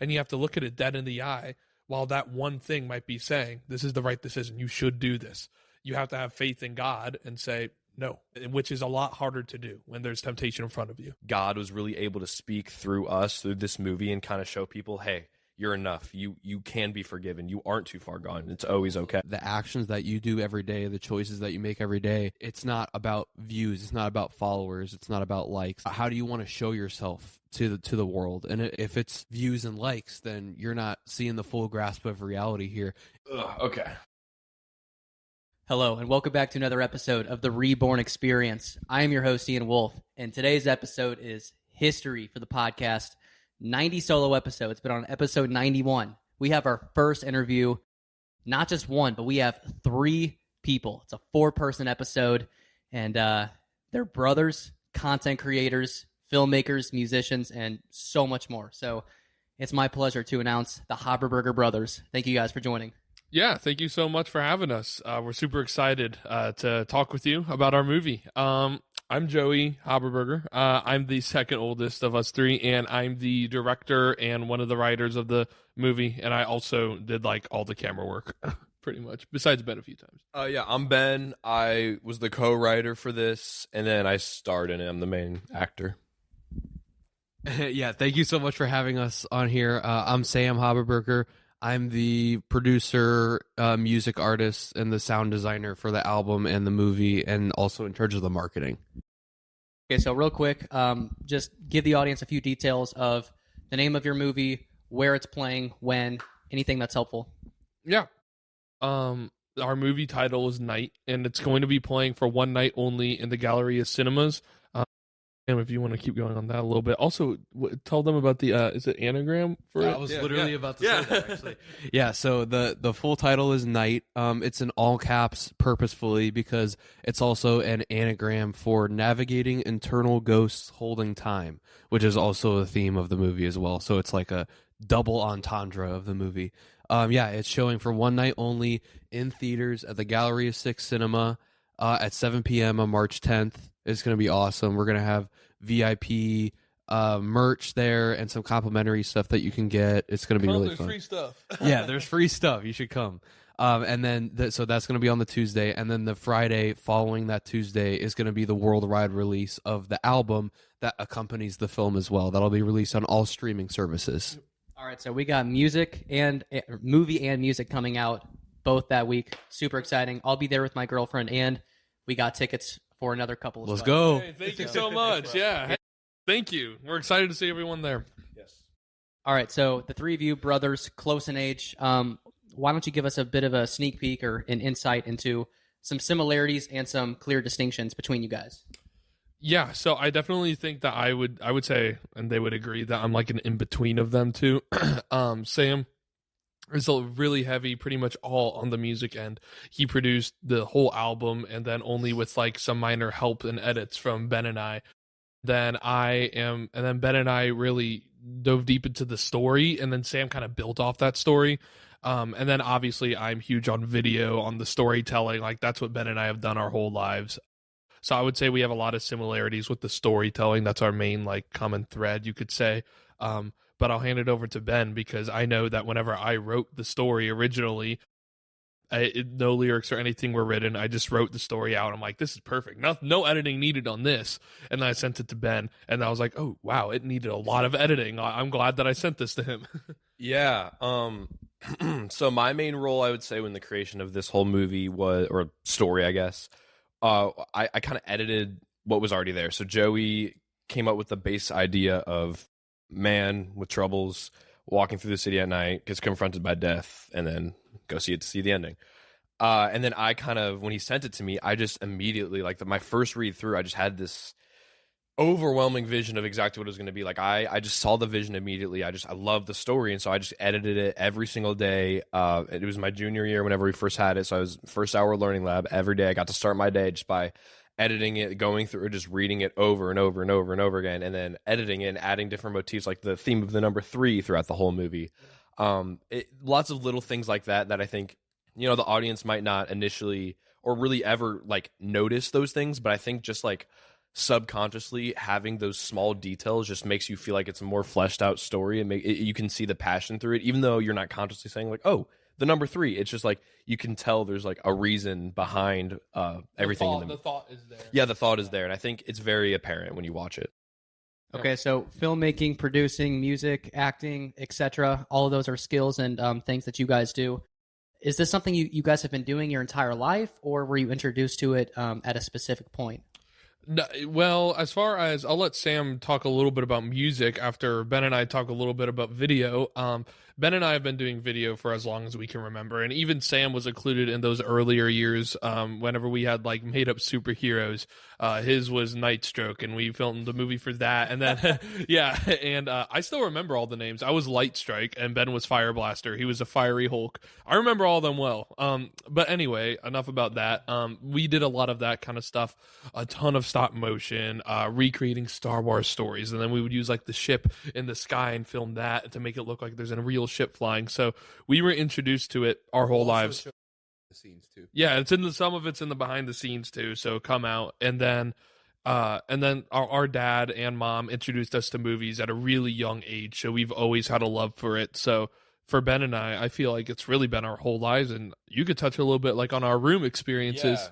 and you have to look at it dead in the eye, while that one thing might be saying, this is the right decision, you should do this. You have to have faith in God and say no, which is a lot harder to do when there's temptation in front of you. God was really able to speak through us, through this movie, and kind of show people, hey, you're enough. You can be forgiven. You aren't too far gone. It's always okay. The actions that you do every day, the choices that you make every day, it's not about views. It's not about followers. It's not about likes. How do you want to show yourself to the world? And if it's views and likes, then you're not seeing the full grasp of reality here. Okay. Hello, and welcome back to another episode of the Reborn Experience. I am your host, Ian Wolf, and today's episode is history for the podcast. 90 solo episodes, but on episode 91, we have our first interview, not just one, but we have 3 people. It's a 4-person episode, and they're brothers, content creators, filmmakers, musicians, and so much more. So it's my pleasure to announce the Haberberger brothers. Thank you guys for joining. Yeah, thank you so much for having us. We're super excited to talk with you about our movie. I'm Joey Haberberger. I'm the second oldest of us 3, and I'm the director and one of the writers of the movie, and I also did like all the camera work, pretty much, besides Ben a few times. Yeah, I'm Ben. I was the co-writer for this, and then I starred in it. I'm the main actor. Yeah, thank you so much for having us on here. I'm Sam Haberberger. I'm the producer, music artist, and the sound designer for the album and the movie, and also in charge of the marketing. Okay, so real quick, just give the audience a few details of the name of your movie, where it's playing, when, anything that's helpful. Yeah. Our movie title is Night, and it's going to be playing for one night only in the Galeria cinemas. And if you want to keep going on that a little bit, also tell them about the is it anagram for it? I was literally about to say that, actually. Yeah, so the full title is Night. It's in all caps purposefully because it's also an anagram for navigating internal ghosts holding time, which is also a theme of the movie as well. So it's like a double entendre of the movie. It's showing for one night only in theaters at the Galleria 6 Cinema at 7 p.m. on March 10th. It's going to be awesome. We're going to have VIP merch there and some complimentary stuff that you can get. It's going to be really fun. There's free stuff. Yeah, there's free stuff. You should come. And then, so that's going to be on the Tuesday. And then the Friday following that Tuesday is going to be the worldwide release of the album that accompanies the film as well. That'll be released on all streaming services. All right, so we got music and movie and music coming out both that week. Super exciting. I'll be there with my girlfriend, and we got tickets for another couple of Let's spots. go. Hey, thank you so much. Yeah. Hey, thank you. We're excited to see everyone there. Yes. All right, so the 3 of you, brothers, close in age, why don't you give us a bit of a sneak peek or an insight into some similarities and some clear distinctions between you guys? Yeah, so I definitely think that I would say, and they would agree, that I'm like an in-between of them too. Sam is really heavy, pretty much all on the music end. He produced the whole album, and then only with like some minor help and edits from Ben and I. Then Ben and I really dove deep into the story, and then Sam kind of built off that story. And then obviously I'm huge on video, on the storytelling. Like that's what Ben and I have done our whole lives. So I would say we have a lot of similarities with the storytelling. That's our main like common thread, you could say. But I'll hand it over to Ben because I know that whenever I wrote the story originally, no lyrics or anything were written. I just wrote the story out. I'm like, this is perfect. No editing needed on this. And then I sent it to Ben, and I was like, oh, wow, it needed a lot of editing. I'm glad that I sent this to him. Yeah. So my main role, I would say, in the creation of this whole movie or story, I guess, I kind of edited what was already there. So Joey came up with the base idea of man with troubles walking through the city at night, gets confronted by death, and then go see it to see the ending. And then I kind of, when he sent it to me, I just immediately, like my first read through, I just had this overwhelming vision of exactly what it was going to be. Like I just saw the vision immediately. I love the story, and so I just edited it every single day. It was my junior year whenever we first had it, so I was first hour learning lab every day. I got to start my day just by editing it, going through, just reading it over and over and over and over again, and then editing it and adding different motifs, like the theme of the number 3 throughout the whole movie. Lots of little things like that I think, the audience might not initially or really ever like notice those things, but I think just like subconsciously having those small details just makes you feel like it's a more fleshed out story, and you can see the passion through it, even though you're not consciously saying like, oh, the number 3. It's just like you can tell there's like a reason behind everything. The thought is there. Yeah, the thought is there, and I think it's very apparent when you watch it. Okay, so filmmaking, producing, music, acting, etc. All of those are skills and things that you guys do. Is this something you guys have been doing your entire life, or were you introduced to it at a specific point? No, well, as far as I'll let Sam talk a little bit about music after Ben and I talk a little bit about video. Ben and I have been doing video for as long as we can remember, and even Sam was included in those earlier years. Whenever we had like made up superheroes, his was Nightstroke, and we filmed the movie for that. And then yeah, and I still remember all the names. I was Lightstrike, and Ben was Fire Blaster. He was a Fiery Hulk. I remember all of them well. But anyway, enough about that. We did a lot of that kind of stuff, a ton of stop motion, recreating Star Wars stories, and then we would use like the ship in the sky and film that to make it look like there's a real ship flying. So we were introduced to it our whole lives. The scenes too. Yeah, it's in some of it's in the behind the scenes too. So come out, and then our dad and mom introduced us to movies at a really young age. So we've always had a love for it. So for Ben and I feel like it's really been our whole lives, and you could touch a little bit like on our room experiences.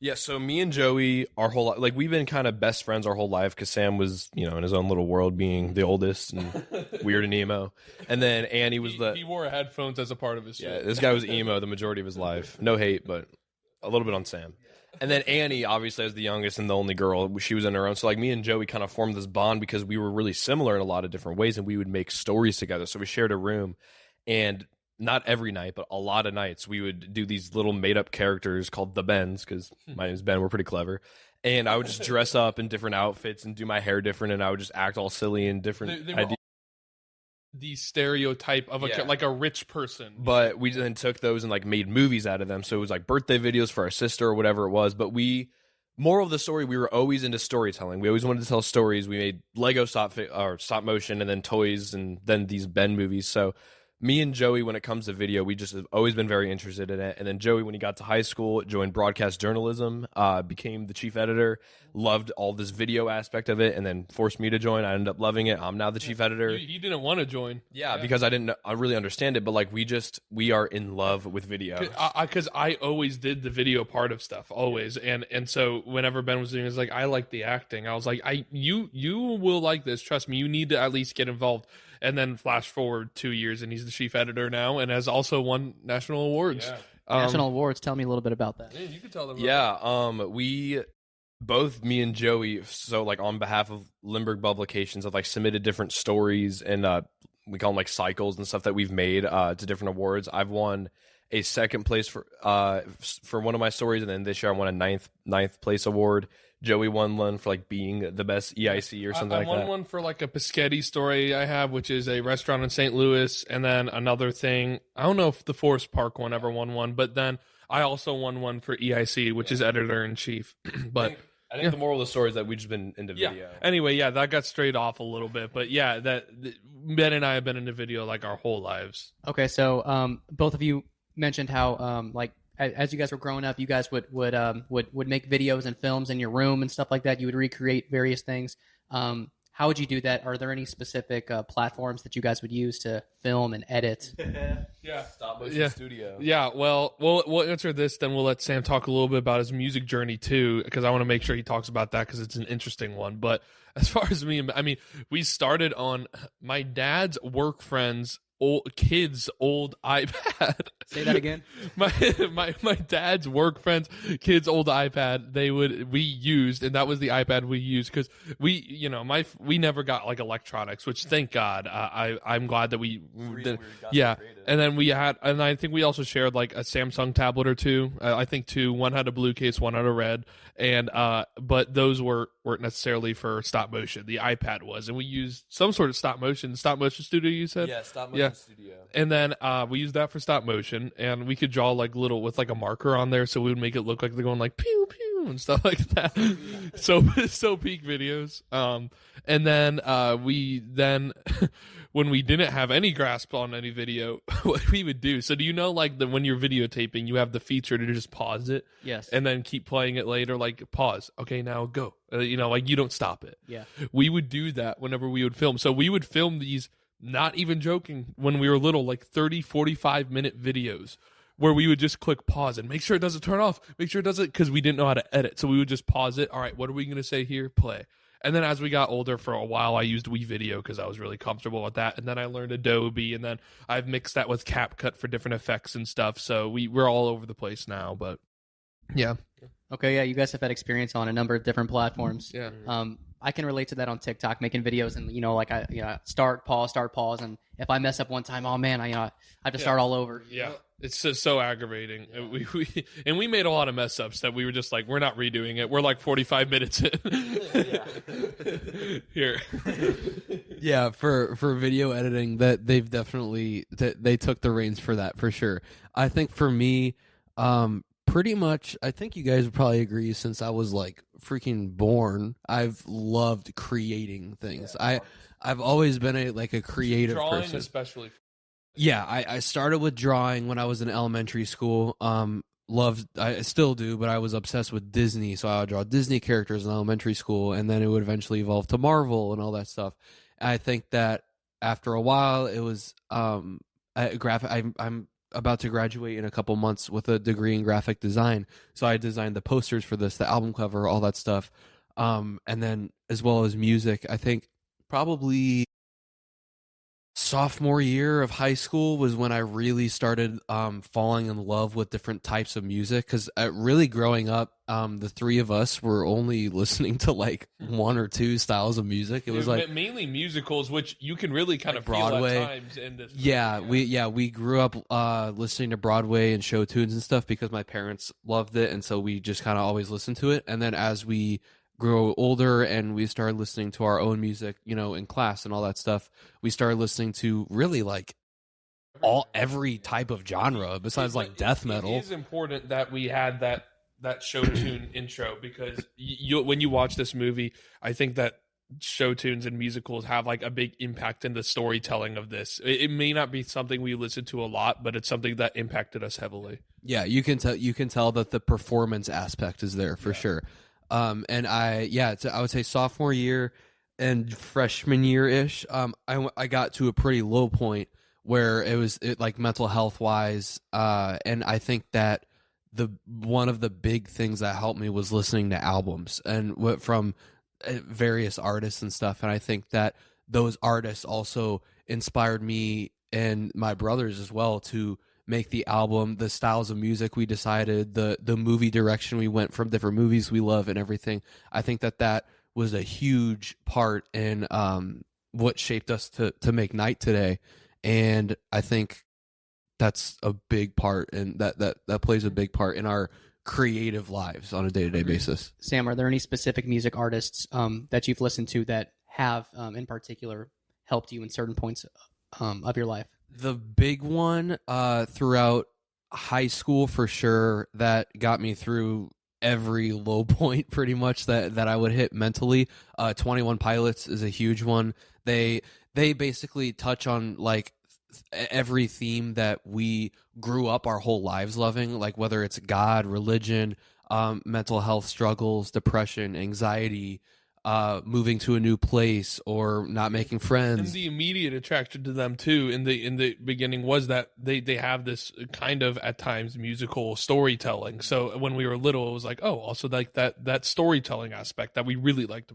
Yeah, so me and Joey, our whole life, like we've been kind of best friends our whole life because Sam was, in his own little world, being the oldest and weird and emo, and then Annie was he wore headphones as a part of his yeah. show. This guy was emo the majority of his life. No hate, but a little bit on Sam. And then Annie, obviously, as the youngest and the only girl, she was in her own. So like me and Joey kind of formed this bond because we were really similar in a lot of different ways, and we would make stories together. So we shared a room, and not every night, but a lot of nights, we would do these little made-up characters called the Bens, because my name's Ben, we're pretty clever, and I would just dress up in different outfits and do my hair different, and I would just act all silly and different ideas. The stereotype of like a rich person. But we then took those and like made movies out of them, so it was like birthday videos for our sister or whatever it was, but moral of the story, we were always into storytelling. We always wanted to tell stories. We made Lego stop motion and then toys and then these Ben movies, so me and Joey, when it comes to video, we just have always been very interested in it. And then Joey, when he got to high school, joined broadcast journalism, became the chief editor, loved all this video aspect of it, and then forced me to join. I ended up loving it. I'm now the chief editor. He didn't want to join. Yeah, because I didn't really understand it, but like we are in love with video. Because I always did the video part of stuff, always. And so whenever Ben was doing it, it's like, I like the acting. I was like, you will like this. Trust me, you need to at least get involved. And then flash forward 2 years, and he's the chief editor now, and has also won national awards. Yeah. National awards. Tell me a little bit about that. You can tell them. We both, me and Joey, so like on behalf of Lindbergh Publications, have like submitted different stories, and we call them like cycles and stuff that we've made to different awards. I've won a second place for one of my stories, and then this year I won a ninth place award. Joey won one for like being the best EIC or something like that. I won one for like a Pescetti story I have, which is a restaurant in St. Louis, and then another thing. I don't know if the Forest Park one ever won one, but then I also won one for EIC, which is editor in chief. But I think the moral of the story is that we've just been into video. Anyway, that got strayed off a little bit, but Ben and I have been into video like our whole lives. Okay, so both of you mentioned how as you guys were growing up, you guys would make videos and films in your room and stuff like that. You would recreate various things. How would you do that? Are there any specific platforms that you guys would use to film and edit? Stop motion studio. Yeah, well, we'll answer this, then we'll let Sam talk a little bit about his music journey too, because I want to make sure he talks about that because it's an interesting one. But as far as we started on my dad's work friend's kid's old iPad. Say that again. My dad's work friend's kid's old iPad. We used, and that was the iPad we used because we never got like electronics, which thank God. I'm glad that we did. Yeah, and then I think we also shared like a Samsung tablet or two. I think two. One had a blue case, one had a red, and but those weren't necessarily for stop motion. The iPad was, and we used some sort of stop motion studio. You said, yeah, stop motion studio. And then we used that for stop motion, and we could draw like little with like a marker on there, so we would make it look like they're going like pew pew and stuff like that. so peak videos. And then when we didn't have any grasp on any video, what we would do. So do you know, like, when you're videotaping, you have the feature to just pause it? Yes. And then keep playing it later, like, pause. Okay, now go. Like, you don't stop it. Yeah. We would do that whenever we would film. So we would film these, not even joking, when we were little, like 30, 45-minute videos where we would just click pause and make sure it doesn't turn off. Make sure it doesn't, because we didn't know how to edit. So we would just pause it. All right, what are we going to say here? Play. And then as we got older, for a while, I used WeVideo because I was really comfortable with that. And then I learned Adobe, and then I've mixed that with CapCut for different effects and stuff. So we're all over the place now, but yeah. Okay, yeah, you guys have had experience on a number of different platforms. Yeah. I can relate to that on TikTok, making videos, and like I start, pause, and if I mess up one time, oh man, I have to start all over. Yeah, it's so aggravating. Yeah. We made a lot of mess ups that we were just like, we're not redoing it. We're like 45 minutes in. Here. Yeah, for video editing, that they've definitely they took the reins for that for sure. I think for me, pretty much, I think you guys would probably agree, since I was like freaking born, I've loved creating things. I've always been a creative Drawing person. Especially. Yeah, I started with drawing when I was in elementary school. I still do, but I was obsessed with Disney, so I would draw Disney characters in elementary school, and then it would eventually evolve to Marvel and all that stuff. I think that after a while, it was I'm about to graduate in a couple months with a degree in graphic design, so I designed the posters for this, the album cover, all that stuff, and then as well as music. I think probably sophomore year of high school was when I really started falling in love with different types of music, because really growing up, the three of us were only listening to like one or two styles of music. It was like mainly musicals, which you can really kind of Broadway. feel at times in this movie. We grew up listening to Broadway and show tunes and stuff because my parents loved it, and so we just kind of always listened to it. And then as we grow older and we started listening to our own music, in class and all that stuff, we started listening to really like every type of genre besides like death metal. It is important that we had that show tune intro, because when you watch this movie, I think that show tunes and musicals have like a big impact in the storytelling of this. It may not be something we listen to a lot, but it's something that impacted us heavily. Yeah, you can tell that the performance aspect is there for sure. And I would say sophomore year and freshman year ish, I got to a pretty low point where it was like mental health wise, and I think that one of the big things that helped me was listening to albums and from various artists and stuff, and I think that those artists also inspired me and my brothers as well to make the album, the styles of music we decided, the movie direction we went from, different movies we love and everything. I think that was a huge part in what shaped us to make Night today, and I think that's a big part, and that plays a big part in our creative lives on a day-to-day basis. Sam, are there any specific music artists that you've listened to that have in particular helped you in certain points of your life? The big one throughout high school for sure that got me through every low point pretty much that I would hit mentally. 21 Pilots is a huge one. They basically touch on like every theme that we grew up our whole lives loving, like whether it's God, religion, mental health struggles, depression, anxiety, moving to a new place or not making friends. And the immediate attraction to them too in the beginning was that they have this kind of at times musical storytelling. So when we were little, it was like, oh, also like that storytelling aspect that we really liked.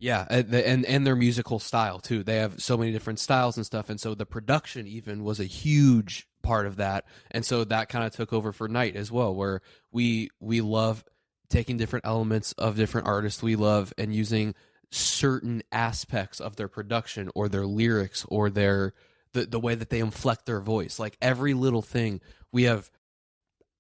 Yeah, and their musical style too. They have so many different styles and stuff, and so the production even was a huge part of that. And so that kind of took over for Night as well, where we love taking different elements of different artists we love and using certain aspects of their production or their lyrics or the way that they inflect their voice. Like every little thing, we have,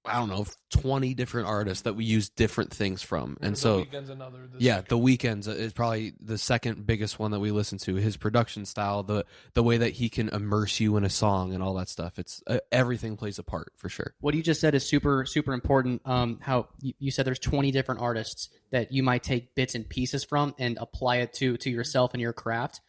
I don't know, 20 different artists that we use different things from. And so, The Weeknd's is probably the second biggest one that we listen to. His production style, the way that he can immerse you in a song and all that stuff. It's everything plays a part for sure. What you just said is super, super important. How you said there's 20 different artists that you might take bits and pieces from and apply it to yourself and your craft.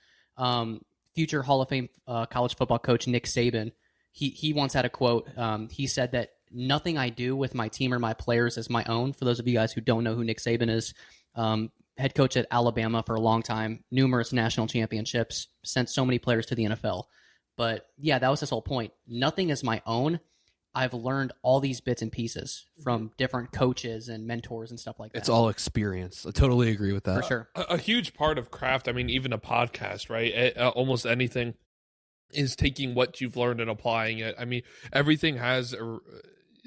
future Hall of Fame college football coach Nick Saban, he once had a quote. He said that nothing I do with my team or my players is my own. For those of you guys who don't know who Nick Saban is, head coach at Alabama for a long time, numerous national championships, sent so many players to the NFL. But yeah, that was his whole point. Nothing is my own. I've learned all these bits and pieces from different coaches and mentors and stuff like that. It's all experience. I totally agree with that. For sure. A huge part of craft, I mean, even a podcast, right? Almost anything is taking what you've learned and applying it. I mean, everything has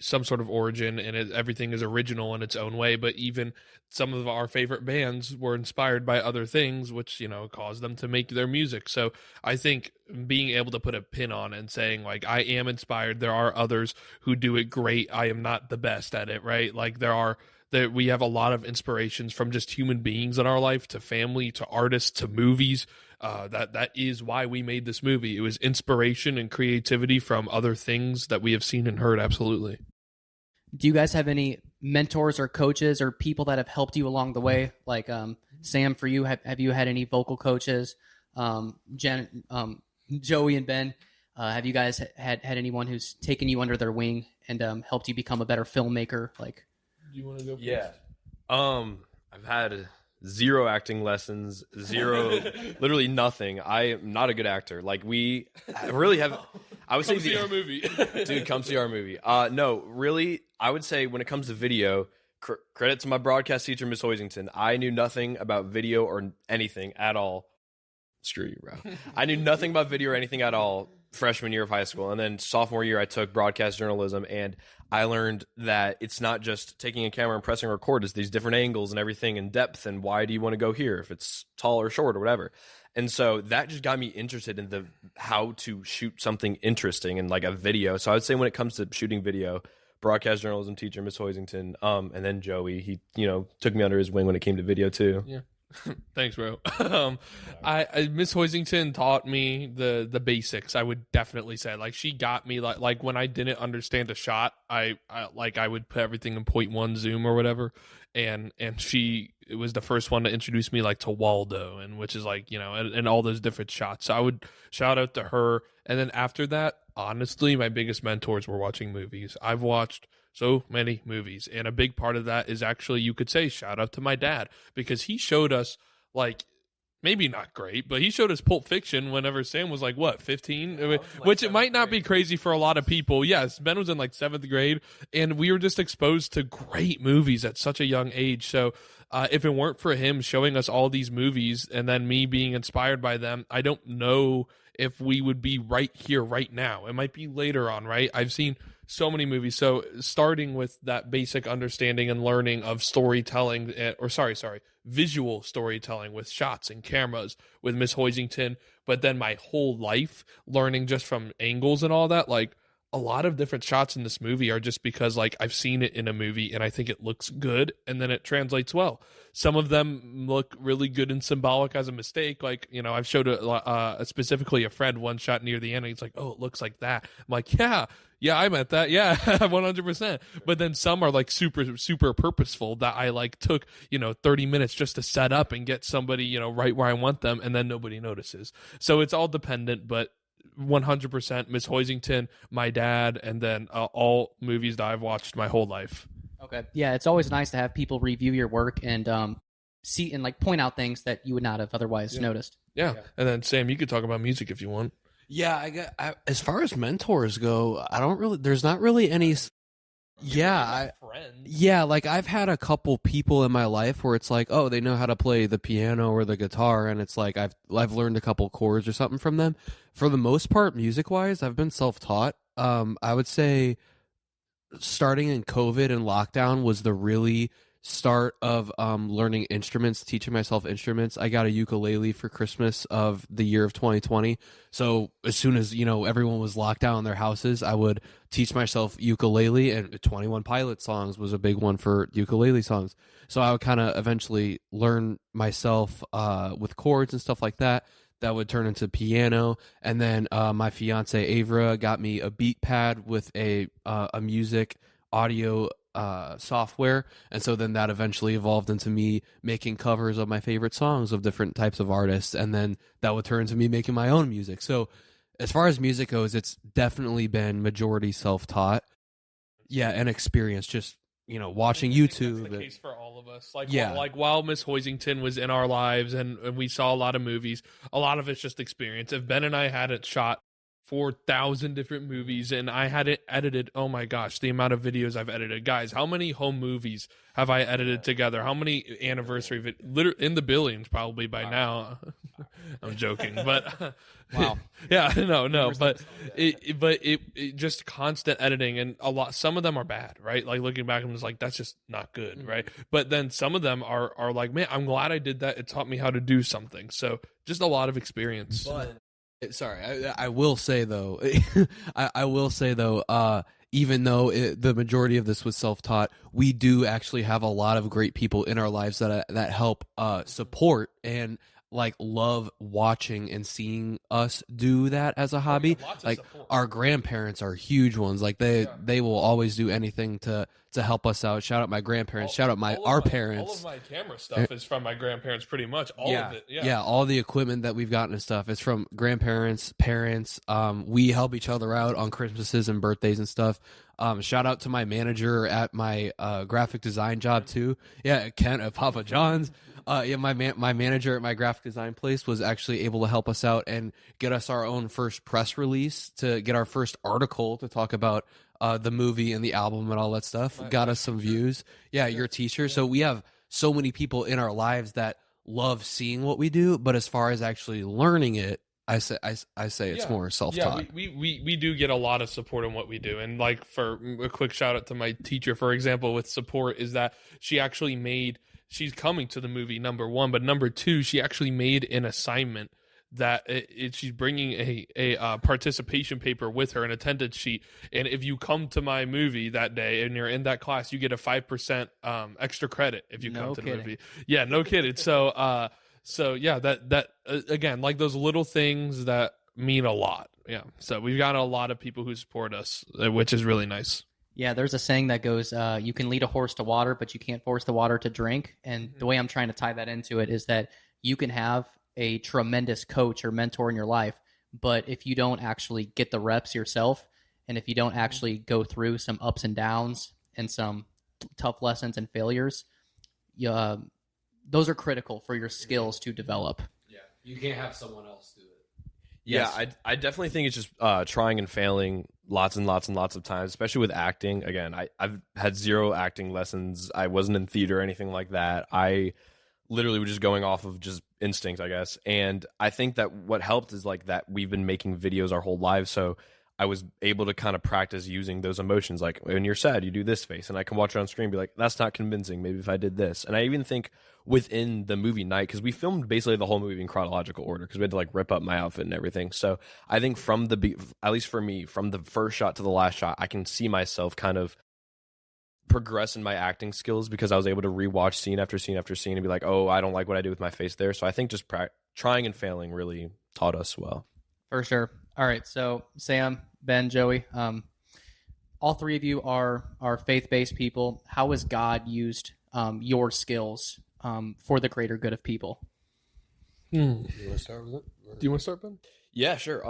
some sort of origin, and everything is original in its own way, but even some of our favorite bands were inspired by other things, which, you know, caused them to make their music. So I think being able to put a pin on it and saying, like, I am inspired, there are others who do it great, I am not the best at it, right? Like, we have a lot of inspirations from just human beings in our life, to family, to artists, to movies. That is why we made this movie. It was inspiration and creativity from other things that we have seen and heard. Absolutely. Do you guys have any mentors or coaches or people that have helped you along the way? Like Sam, for you, have you had any vocal coaches? Jen, Joey, and Ben, have you guys had anyone who's taken you under their wing and helped you become a better filmmaker? Like, Do you want to go first? Yeah. I've had 0 acting lessons, 0, literally nothing. I am not a good actor. Like, we really have, I would say, Come see our movie. dude, come see our movie. No, really, I would say when it comes to video, credit to my broadcast teacher, Miss Hoisington. I knew nothing about video or anything at all. Screw you, bro. I knew nothing about video or anything at all freshman year of high school. And then sophomore year, I took broadcast journalism, and I learned that it's not just taking a camera and pressing record. It's these different angles and everything in depth, and why do you want to go here, if it's tall or short or whatever. And so that just got me interested in how to shoot something interesting in like a video. So I would say when it comes to shooting video, broadcast journalism teacher, Miss Hoisington, and then Joey, he, took me under his wing when it came to video too. Yeah. Thanks, bro. I Miss Hoisington taught me the basics. I would definitely say, like, she got me like when I didn't understand a shot, I would put everything in 0.1 zoom or whatever, and she was the first one to introduce me like to Waldo, and which is like, and all those different shots. So I would shout out to her, and then after that, honestly, my biggest mentors were watching movies. I've watched so many movies, and a big part of that is actually, you could say, shout out to my dad, because he showed us, like, maybe not great, but he showed us Pulp Fiction whenever Sam was like, what, 15? I mean, which it might not be crazy for a lot of people. Yes, Ben was in like 7th grade, and we were just exposed to great movies at such a young age. So if it weren't for him showing us all these movies and then me being inspired by them, I don't know if we would be right here right now. It might be later on, right? I've seen so many movies. So starting with that basic understanding and learning of storytelling, visual storytelling with shots and cameras with Miss Hoisington, but then my whole life learning just from angles and all that. Like, a lot of different shots in this movie are just because, like, I've seen it in a movie and I think it looks good, and then it translates well. Some of them look really good and symbolic as a mistake. Like, I've showed specifically a friend one shot near the end, and he's like, oh, it looks like that. I'm like, yeah, I meant that. Yeah, 100%. But then some are like super, super purposeful that I like took, 30 minutes just to set up and get somebody, right where I want them, and then nobody notices. So it's all dependent, but 100% Miss Hoisington, my dad, and then all movies that I've watched my whole life. Okay. Yeah, it's always nice to have people review your work and see and like point out things that you would not have otherwise noticed. Yeah. And then Sam, you could talk about music if you want. Yeah, as far as mentors go, there's not really any. Yeah, like I've had a couple people in my life where it's like, oh, they know how to play the piano or the guitar, and it's like I've learned a couple chords or something from them. For the most part, music-wise, I've been self-taught. I would say starting in COVID and lockdown was the really start of learning instruments, teaching myself instruments. I got a ukulele for Christmas of the year of 2020. So as soon as, everyone was locked down in their houses, I would teach myself ukulele, and 21 Pilot songs was a big one for ukulele songs. So I would kind of eventually learn myself with chords and stuff like that. That would turn into piano. And then my fiance Avra got me a beat pad with a music audio software, and so then that eventually evolved into me making covers of my favorite songs of different types of artists, and then that would turn into me making my own music. So as far as music goes, it's definitely been majority self-taught. Yeah, and experience, just watching YouTube. That's the case for all of us. Like, Yeah. like while Miss Hoisington was in our lives and we saw a lot of movies, a lot of it's just experience. If Ben and I hadn't shot 4,000 different movies and I hadn't edited, oh my gosh, the amount of videos I've edited. Guys, how many home movies have I edited together? How many anniversary literally in the billions probably by now. I'm joking, but Wow. yeah, no, but it just constant editing, and some of them are bad, right? Like looking back, I'm just like, that's just not good, right? But then some of them are like, man, I'm glad I did that. It taught me how to do something. So just a lot of experience. But sorry, I will say though, I will say though, even though the majority of this was self-taught, we do actually have a lot of great people in our lives that help support and like love watching and seeing us do that as a hobby. Like our grandparents are huge ones. Like they will always do anything to help us out. Shout out my grandparents. Shout out our parents. All of my camera stuff is from my grandparents, pretty much. All of it. Yeah. All the equipment that we've gotten and stuff is from grandparents, parents. We help each other out on Christmases and birthdays and stuff. Shout out to my manager at my graphic design job too. Yeah, Kent at Papa John's. My manager at my graphic design place was actually able to help us out and get us our own first press release, to get our first article to talk about the movie and the album and all that stuff. Got us some views. Yeah, your teacher. So we have so many people in our lives that love seeing what we do, but as far as actually learning it, I say it's more self-taught. Yeah, we do get a lot of support in what we do. And like, for a quick shout out to my teacher, for example, with support, is that she actually she's coming to the movie, number one, but number two, she actually made an assignment that she's bringing a participation paper with her, an attendance sheet, and if you come to my movie that day and you're in that class, you get a 5% extra credit if you come to the movie. Yeah, no kidding. So yeah, that again, like those little things that mean a lot. Yeah, so we've got a lot of people who support us, which is really nice. Yeah, there's a saying that goes, you can lead a horse to water, but you can't force the water to drink. And the way I'm trying to tie that into it is that you can have a tremendous coach or mentor in your life, but if you don't actually get the reps yourself, and if you don't actually go through some ups and downs and some tough lessons and failures, those are critical for your skills to develop. Yeah, you can't have someone else do it. Yes. Yeah, I definitely think it's just trying and failing lots and lots and lots of times, especially with acting. Again, I've had 0 acting lessons. I wasn't in theater or anything like that. I literally was just going off of just instinct, I guess. And I think that what helped is like that we've been making videos our whole lives, so I was able to kind of practice using those emotions. Like when you're sad, you do this face, and I can watch it on screen and be like, that's not convincing. Maybe if I did this. And I even think within the movie night, because we filmed basically the whole movie in chronological order, because we had to like rip up my outfit and everything. So I think from at least for me, from the first shot to the last shot, I can see myself kind of progress in my acting skills, because I was able to rewatch scene after scene after scene and be like, oh, I don't like what I do with my face there. So I think just trying and failing really taught us well. For sure. All right, so Sam, Ben, Joey, all three of you are faith-based people. How has God used your skills for the greater good of people? Do you want to start with it? Do you want to start, Ben? Yeah, sure.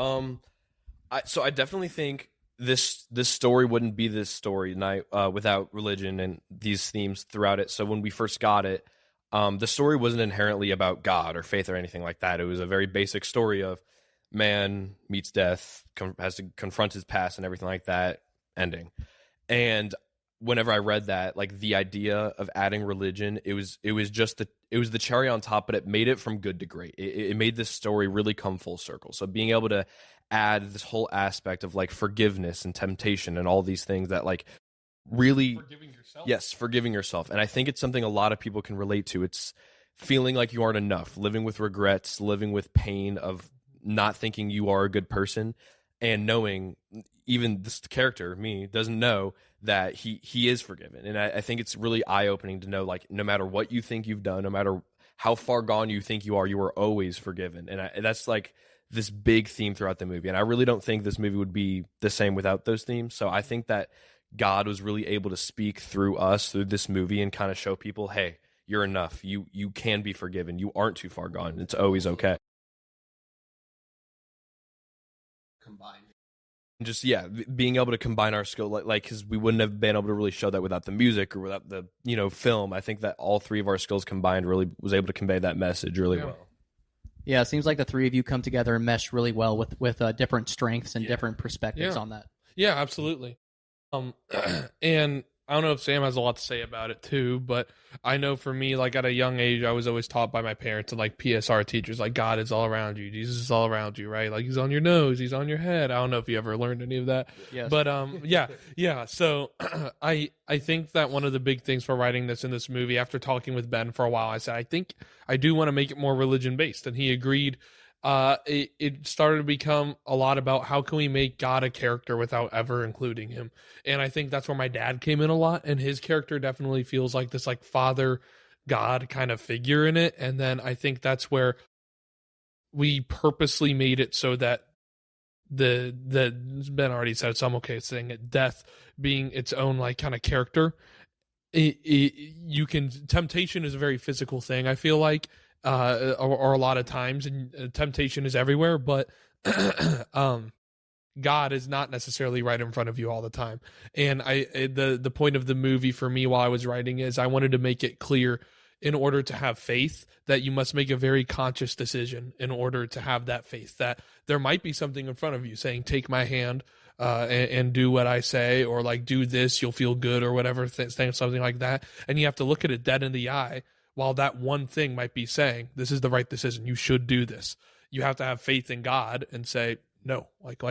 I definitely think this story wouldn't be this story night without religion and these themes throughout it. So when we first got it, the story wasn't inherently about God or faith or anything like that. It was a very basic story of man meets death, has to confront his past and everything like that, ending. And whenever I read that, like the idea of adding religion, it was the cherry on top, but it made it from good to great. It made this story really come full circle. So being able to add this whole aspect of like forgiveness and temptation and all these things that like really Forgiving yourself. Yes, forgiving yourself. And I think it's something a lot of people can relate to. It's feeling like you aren't enough, living with regrets, living with pain of not thinking you are a good person, and knowing even this character, me, doesn't know that he is forgiven. And I think it's really eye-opening to know, like, no matter what you think you've done, no matter how far gone you think you are always forgiven. And that's like this big theme throughout the movie. And I really don't think this movie would be the same without those themes. So I think that God was really able to speak through us, through this movie, and kind of show people, hey, you're enough. You can be forgiven. You aren't too far gone. It's always okay. Combined. Just being able to combine our skill, like because we wouldn't have been able to really show that without the music or without the film. I think that all three of our skills combined really was able to convey that message really well. Yeah, it seems like the three of you come together and mesh really well with different strengths and different perspectives on that. Yeah, absolutely. And I don't know if Sam has a lot to say about it too, but I know for me, like at a young age, I was always taught by my parents and like PSR teachers, like God is all around you, Jesus is all around you, right? Like he's on your nose, he's on your head. I don't know if you ever learned any of that, but yeah. So I think that one of the big things for writing this in this movie, after talking with Ben for a while, I said I think I do want to make it more religion based, and he agreed. It started to become a lot about how can we make God a character without ever including him. And I think that's where my dad came in a lot, and his character definitely feels like this like father God kind of figure in it. And then I think that's where we purposely made it so that the Ben already said, so I'm okay saying it, death being its own like kind of character. Temptation is a very physical thing, I feel like. Or a lot of times, and temptation is everywhere, but God is not necessarily right in front of you all the time. And the point of the movie for me while I was writing is I wanted to make it clear, in order to have faith, that you must make a very conscious decision in order to have that faith, that there might be something in front of you saying, take my hand and do what I say, or like do this, you'll feel good, or whatever, something like that. And you have to look at it dead in the eye. While that one thing might be saying, this is the right decision, you should do this, you have to have faith in God and say, no,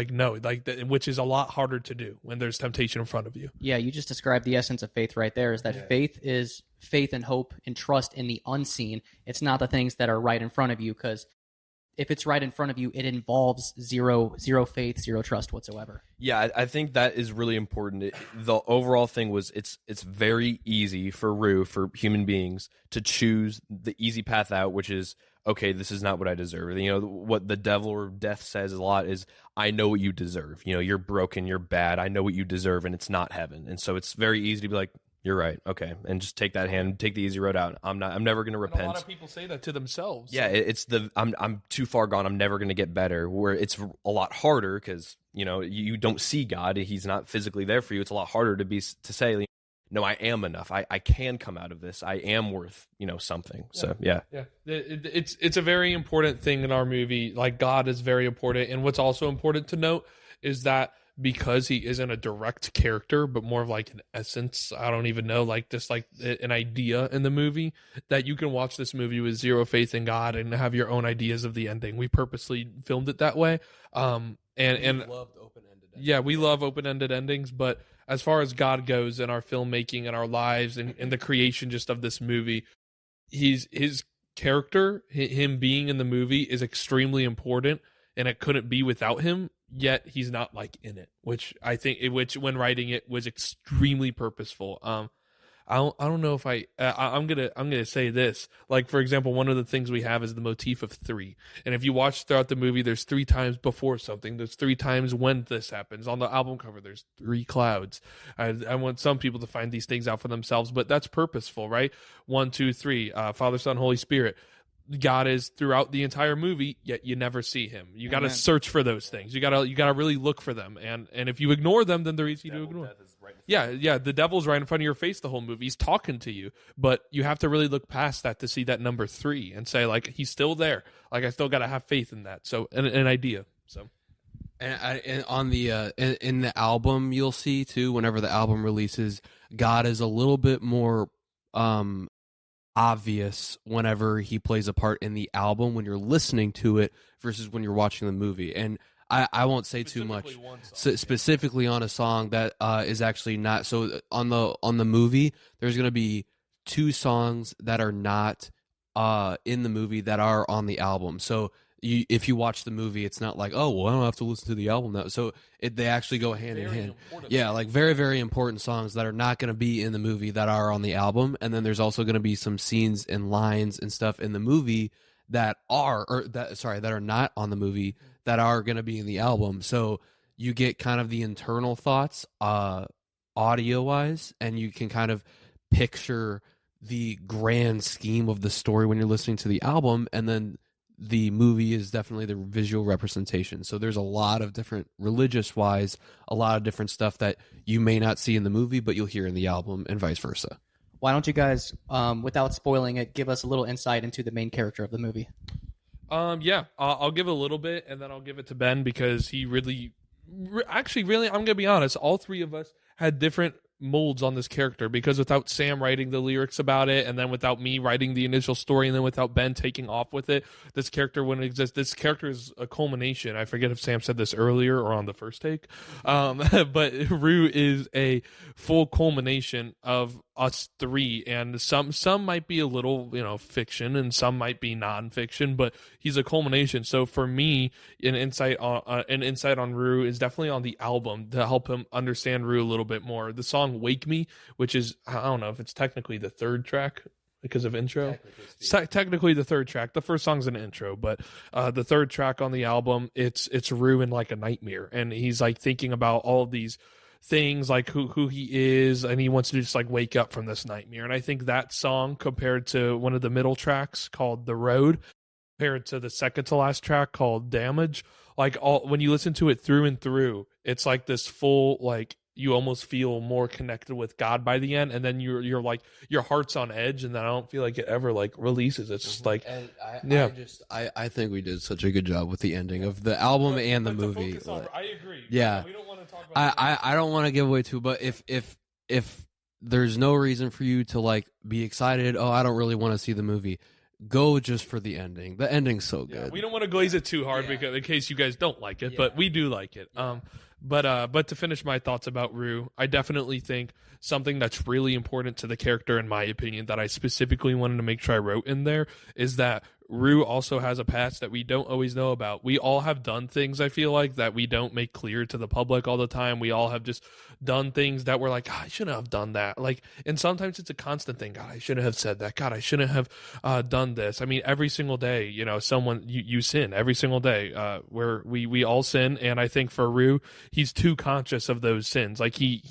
no, which is a lot harder to do when there's temptation in front of you. Yeah, you just described the essence of faith right there, is that faith is faith and hope and trust in the unseen. It's not the things that are right in front of you, because if it's right in front of you, it involves zero faith, zero trust whatsoever. Yeah, I think that is really important. The overall thing was it's very easy for human beings to choose the easy path out, which is, okay, this is not what I deserve. What the devil or death says a lot is, I know what you deserve. You're broken, you're bad. I know what you deserve, and it's not heaven. And so it's very easy to be like, you're right, okay, and just take that hand, take the easy road out. I'm never going to repent. And a lot of people say that to themselves. Yeah, it's I'm too far gone. I'm never going to get better. Where it's a lot harder because you don't see God. He's not physically there for you. It's a lot harder to say, no, I am enough. I can come out of this. I am worth something. So yeah. It's a very important thing in our movie. Like God is very important, and what's also important to note is that, because he isn't a direct character, but more of like an essence, I don't even know, like just like an idea in the movie, that you can watch this movie with zero faith in God and have your own ideas of the ending. We purposely filmed it that way. And loved open-ended endings. Yeah, we love open-ended endings, but as far as God goes in our filmmaking and our lives and the creation just of this movie, his character, him being in the movie, is extremely important, and it couldn't be without him. Yet he's not like in it, which I think, which when writing it was extremely purposeful. I don't know if I'm gonna say this. Like, for example, one of the things we have is the motif of 3, and if you watch throughout the movie, there's 3 times before something. There's 3 times when this happens. On the album cover, there's 3 clouds. I want some people to find these things out for themselves, but that's purposeful, right? 1, 2, 3. Father, Son, Holy Spirit. God is throughout the entire movie, yet you never see him. You got to search for those things. You got to really look for them, and if you ignore them, then they're easy to ignore. Yeah, the devil's right in front of your face the whole movie. He's talking to you, but you have to really look past that to see that number 3 and say, like, he's still there. Like, I still got to have faith in that. So an idea. So. And on the in the album, you'll see too, whenever the album releases, God is a little bit more obvious whenever he plays a part in the album when you're listening to it versus when you're watching the movie. And I won't say too much specifically on a song that is actually not. So on the movie, there's going to be 2 songs that are not in the movie that are on the album. So if you watch the movie, it's not like, oh, well, I don't have to listen to the album now. So they actually go hand in hand. Yeah, like very, very important songs that are not going to be in the movie that are on the album. And then there's also going to be some scenes and lines and stuff in the movie that are not on the movie that are going to be in the album. So you get kind of the internal thoughts audio wise, and you can kind of picture the grand scheme of the story when you're listening to the album, and then the movie is definitely the visual representation. So there's a lot of different religious wise, a lot of different stuff that you may not see in the movie, but you'll hear in the album, and vice versa. Why don't you guys, without spoiling it, give us a little insight into the main character of the movie? Yeah, I'll give a little bit, and then I'll give it to Ben because he really, I'm gonna be honest. All three of us had different molds on this character, because without Sam writing the lyrics about it, and then without me writing the initial story, and then without Ben taking off with it, this character wouldn't exist. This character is a culmination. I forget if Sam said this earlier or on the first take, but Rue is a full culmination of us three, and some might be a little, fiction, and some might be nonfiction, but he's a culmination. So for me, an insight on Rue is definitely on the album to help him understand Rue a little bit more. The song "Wake Me," which is, I don't know if it's technically the third track because of intro. Technically the third track. The first song's an intro, but the third track on the album, it's Rue in like a nightmare, and he's like thinking about all of these things, like who he is, and he wants to just like wake up from this nightmare. And I think that song, compared to one of the middle tracks called "The Road," compared to the second to last track called "Damage," like when you listen to it through and through, it's like this full, like, you almost feel more connected with God by the end, and then you're like, your heart's on edge, and then I don't feel like it ever like releases. It's just like, and I think we did such a good job with the ending of the album and the movie. I agree. Yeah, we don't want to talk about. I don't want to give away too, but if there's no reason for you to like be excited, I don't really want to see the movie, go just for the ending. The ending's so good. We don't want to glaze it too hard because in case you guys don't like it, but we do like it. But to finish my thoughts about Rue, I definitely think something that's really important to the character, in my opinion, that I specifically wanted to make sure I wrote in there, is that Rue also has a past that we don't always know about. We all have done things, I feel like, that we don't make clear to the public all the time. We all have just done things that we're like, I shouldn't have done that. Like, and sometimes it's a constant thing. God, I shouldn't have said that. God, I shouldn't have done this. I mean, every single day, you sin every single day, where we all sin. And I think for Rue, he's too conscious of those sins. Like he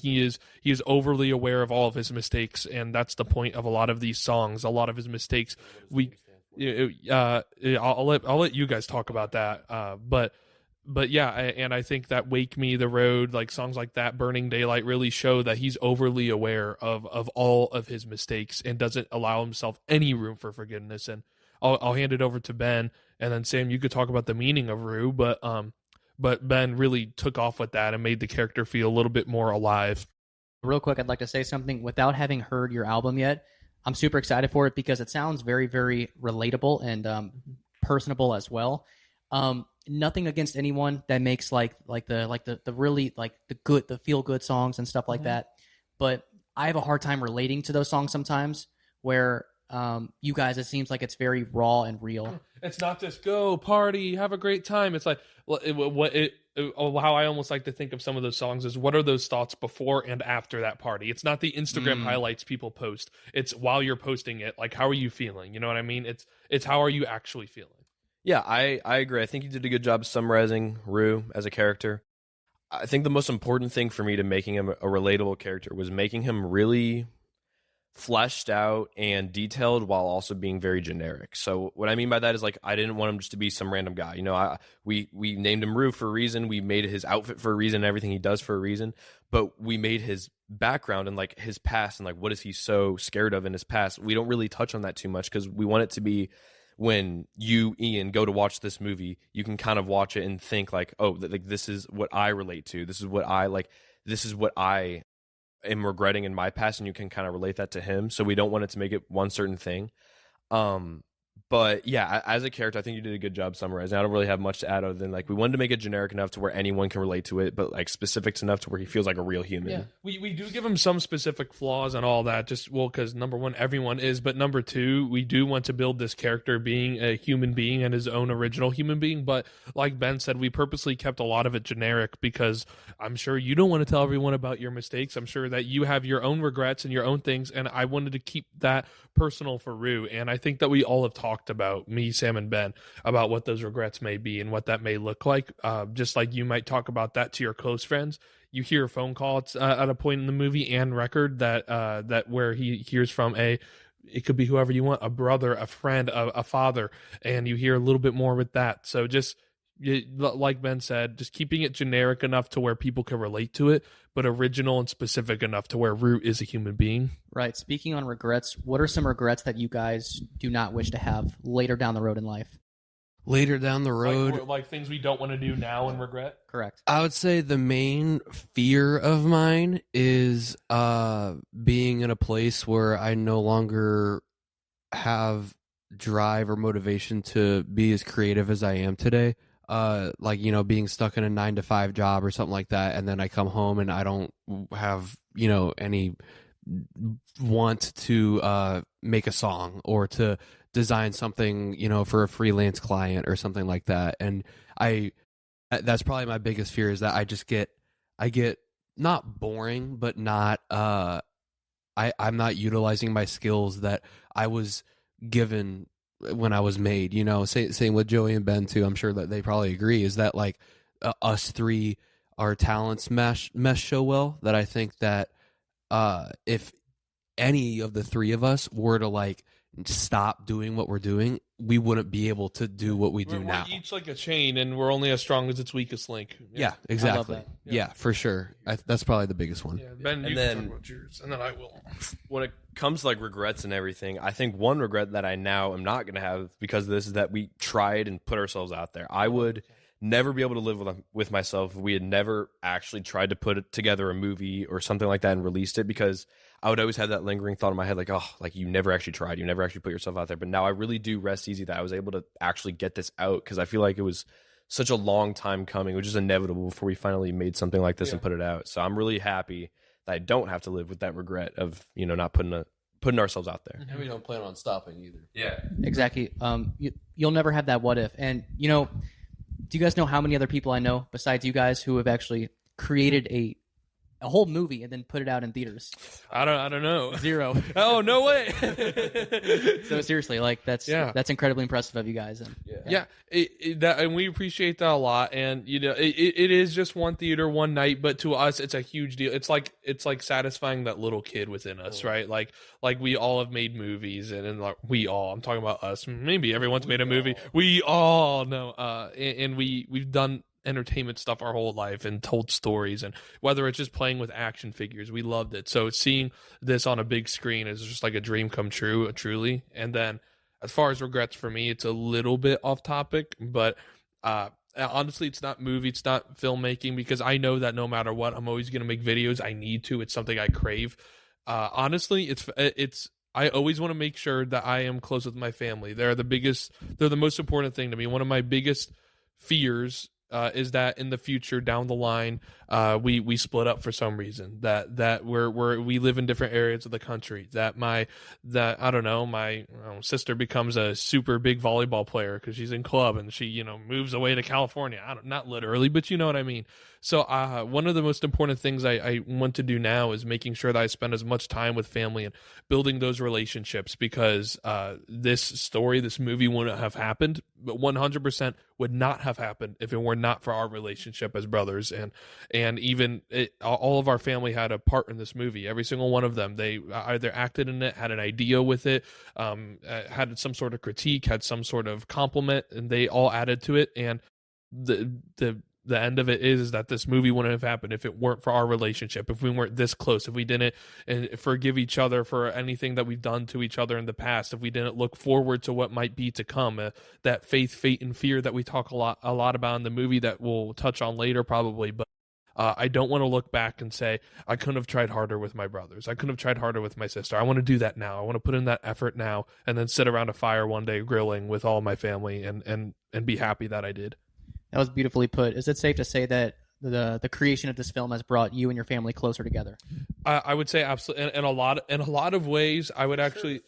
is overly aware of all of his mistakes. And that's the point of a lot of these songs. A lot of his mistakes, I'll let you guys talk about that. But yeah, and I think that "Wake Me," "The Road," like songs like that, "Burning Daylight," really show that he's overly aware of all of his mistakes and doesn't allow himself any room for forgiveness. And I'll hand it over to Ben, and then Sam, you could talk about the meaning of Rue, but Ben really took off with that and made the character feel a little bit more alive. Real quick, I'd like to say something without having heard your album yet. I'm super excited for it because it sounds very, very relatable and personable as well. Nothing against anyone that makes like the really like the feel good songs and stuff like that, but I have a hard time relating to those songs sometimes. Where you guys, it seems like it's very raw and real. It's not just go party, have a great time. It's like how I almost like to think of some of those songs is, what are those thoughts before and after that party? It's not the Instagram highlights people post. It's while you're posting it, like, how are you feeling? You know what I mean? It's how are you actually feeling? Yeah, I agree. I think you did a good job summarizing Rue as a character. I think the most important thing for me to making him a relatable character was making him really fleshed out and detailed while also being very generic. So what I mean by that is, like, I didn't want him just to be some random guy. We named him Rue for a reason. We made his outfit for a reason, everything he does for a reason. But we made his background and like his past and like what is he so scared of in his past. We don't really touch on that too much because we want it to be, when you, Ian, go to watch this movie, you can kind of watch it and think like, oh, like this is what I relate to. This is what I like. This is what I am regretting in my past, and you can kind of relate that to him. So we don't want it to make it one certain thing. But yeah, as a character, I think you did a good job summarizing. I don't really have much to add other than, like, we wanted to make it generic enough to where anyone can relate to it, but like specific enough to where he feels like a real human. Yeah, we do give him some specific flaws and all that, just, well, because number one, everyone is, but number two, we do want to build this character being a human being and his own original human being. But like Ben said, we purposely kept a lot of it generic because I'm sure you don't want to tell everyone about your mistakes. I'm sure that you have your own regrets and your own things, and I wanted to keep that personal for Rue. And I think that we all have talked about, me, Sam, and Ben, about what those regrets may be and what that may look like. Just like you might talk about that to your close friends. You hear a phone call at a point in the movie and record that where he hears from it could be whoever you want, a brother, a friend, a father, and you hear a little bit more with that. So just like Ben said, just keeping it generic enough to where people can relate to it, but original and specific enough to where Root is a human being. Right. Speaking on regrets, what are some regrets that you guys do not wish to have later down the road in life? Later down the road, Like things we don't want to do now and regret. Correct. I would say the main fear of mine is being in a place where I no longer have drive or motivation to be as creative as I am today. Like, you know, being stuck in a 9-to-5 job or something like that, and then I come home and I don't have, you know, any want to make a song or to design something, you know, for a freelance client or something like that. And that's probably my biggest fear, is that I get not boring, but not I'm not utilizing my skills that I was given when I was made, you know. Same with Joey and Ben too. I'm sure that they probably agree, is that like us three, our talents mesh so well that I think that if any of the three of us were to like stop doing what we're doing, we wouldn't be able to do what we do now. We're each like a chain, and we're only as strong as its weakest link. Yeah, exactly. I love that. Yeah, for sure. That's probably the biggest one. Yeah, Ben, you then- can talk about yours, and then I will. When it comes to like regrets and everything, I think one regret that I now am not going to have because of this is that we tried and put ourselves out there. I would never be able to live with myself if we had never actually tried to put together a movie or something like that and released it, because I would always have that lingering thought in my head, like, oh, like you never actually tried, you never actually put yourself out there. But now I really do rest easy that I was able to actually get this out, because I feel like it was such a long time coming, which is inevitable before we finally made something like this and put it out. So I'm really happy that I don't have to live with that regret of, you know, not putting ourselves out there. And we don't plan on stopping either. Yeah. Exactly. You'll never have that what if. And, you know, do you guys know how many other people I know besides you guys who have actually created a whole movie and then put it out in theaters? I don't know. 0. Oh, no way. So seriously, like that's incredibly impressive of you guys. And Yeah, and we appreciate that a lot. And you know, it is just one theater, one night, but to us, it's a huge deal. It's like satisfying that little kid within us, right? Like we all have made movies, and like I'm talking about us. Maybe everyone's made a movie. We all know, and we've done entertainment stuff our whole life and told stories, and whether it's just playing with action figures, we loved it. So seeing this on a big screen is just like a dream come true, truly. And then as far as regrets for me, it's a little bit off topic, but honestly, it's not movie, it's not filmmaking, because I know that no matter what, I'm always going to make videos. I need to. It's something I crave. Honestly, it's I always want to make sure that I am close with my family. They're the most important thing to me. One of my biggest fears is that in the future, down the line, we split up for some reason. That we live in different areas of the country. That my sister becomes a super big volleyball player because she's in club, and she moves away to California. Not literally, but you know what I mean. So one of the most important things I want to do now is making sure that I spend as much time with family and building those relationships, because this movie wouldn't have happened, but 100% would not have happened if it were not for our relationship as brothers. And even all of our family had a part in this movie. Every single one of them, they either acted in it, had an idea with it, had some sort of critique, had some sort of compliment, and they all added to it. And the end of it is that this movie wouldn't have happened if it weren't for our relationship, if we weren't this close, if we didn't forgive each other for anything that we've done to each other in the past, if we didn't look forward to what might be to come, that faith, fate, and fear that we talk a lot about in the movie that we'll touch on later probably. But I don't want to look back and say, I couldn't have tried harder with my brothers. I couldn't have tried harder with my sister. I want to do that now. I want to put in that effort now, and then sit around a fire one day grilling with all my family and be happy that I did. That was beautifully put. Is it safe to say that the creation of this film has brought you and your family closer together? I would say absolutely. In a lot of ways, I would actually,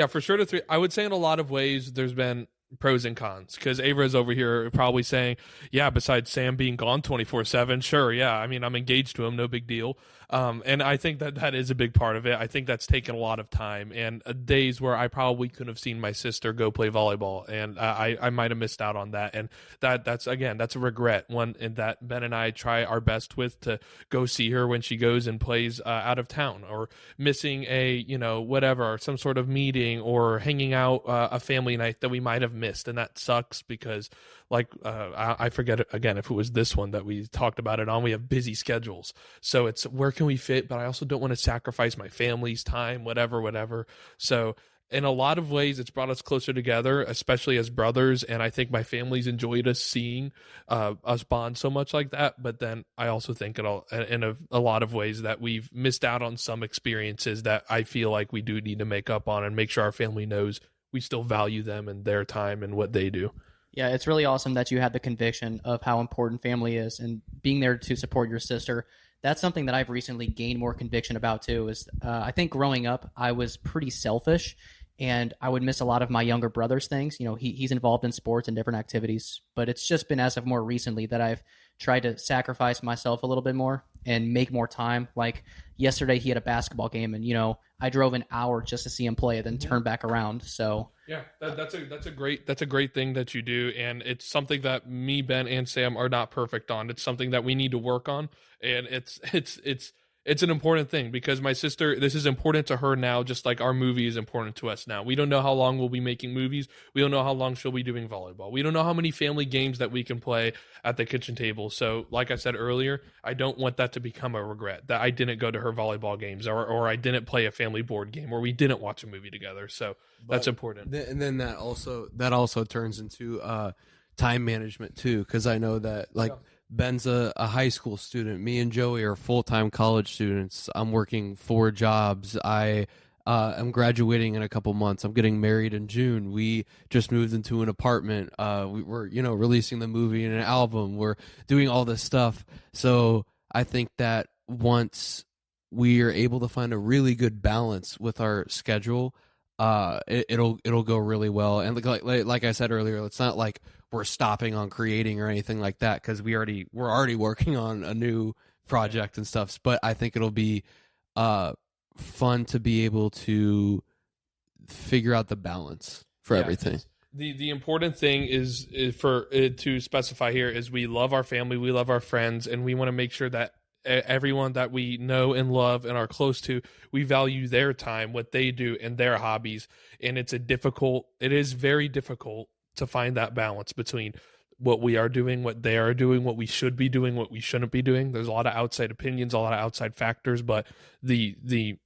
for sure the three. I would say in a lot of ways, there's been pros and cons, because Ava's over here probably saying, yeah, besides Sam being gone 24/7, sure, yeah, I mean, I'm engaged to him, no big deal. And I think that is a big part of it. I think that's taken a lot of time, and days where I probably couldn't have seen my sister go play volleyball, and I might have missed out on that. And that's a regret, one that Ben and I try our best with, to go see her when she goes and plays out of town, or missing a whatever, or some sort of meeting, or hanging out a family night that we might have missed. And that sucks, because I forget again if it was this one that we talked about it on, we have busy schedules, so it's where can we fit, but I also don't want to sacrifice my family's time, whatever. So in a lot of ways, it's brought us closer together, especially as brothers. And I think my family's enjoyed us seeing us bond so much like that. But then I also think in a lot of ways that we've missed out on some experiences that I feel like we do need to make up on, and make sure our family knows we still value them and their time and what they do. Yeah, it's really awesome that you had the conviction of how important family is, and being there to support your sister. That's something that I've recently gained more conviction about too. Is I think growing up, I was pretty selfish, and I would miss a lot of my younger brother's things. He's involved in sports and different activities, but it's just been as of more recently that I've tried to sacrifice myself a little bit more and make more time. Like yesterday, he had a basketball game, and I drove an hour just to see him play, then turn back around. So yeah, that's a great thing that you do, and it's something that me, Ben, and Sam are not perfect on. It's something that we need to work on, and it's an important thing, because my sister, this is important to her now, just like our movie is important to us now. We don't know how long we'll be making movies. We don't know how long she'll be doing volleyball. We don't know how many family games that we can play at the kitchen table. So like I said earlier, I don't want that to become a regret, that I didn't go to her volleyball games, or I didn't play a family board game, or we didn't watch a movie together. So that's important. And then that also turns into time management too, because I know that Ben's a high school student. Me and Joey are full-time college students. I'm working 4 jobs. I am graduating in a couple months. I'm getting married in June. We just moved into an apartment. We're releasing the movie and an album. We're doing all this stuff. So I think that once we are able to find a really good balance with our schedule, it'll go really well. And like I said earlier, it's not like we're stopping on creating or anything like that, because we're already working on a new project and stuff. But I think it'll be fun to be able to figure out the balance for everything. The important thing is for to specify here is we love our family, we love our friends, and we want to make sure that everyone that we know and love and are close to, we value their time, what they do, and their hobbies. And it is very difficult to find that balance between what we are doing, what they are doing, what we should be doing, what we shouldn't be doing. There's a lot of outside opinions, a lot of outside factors, but the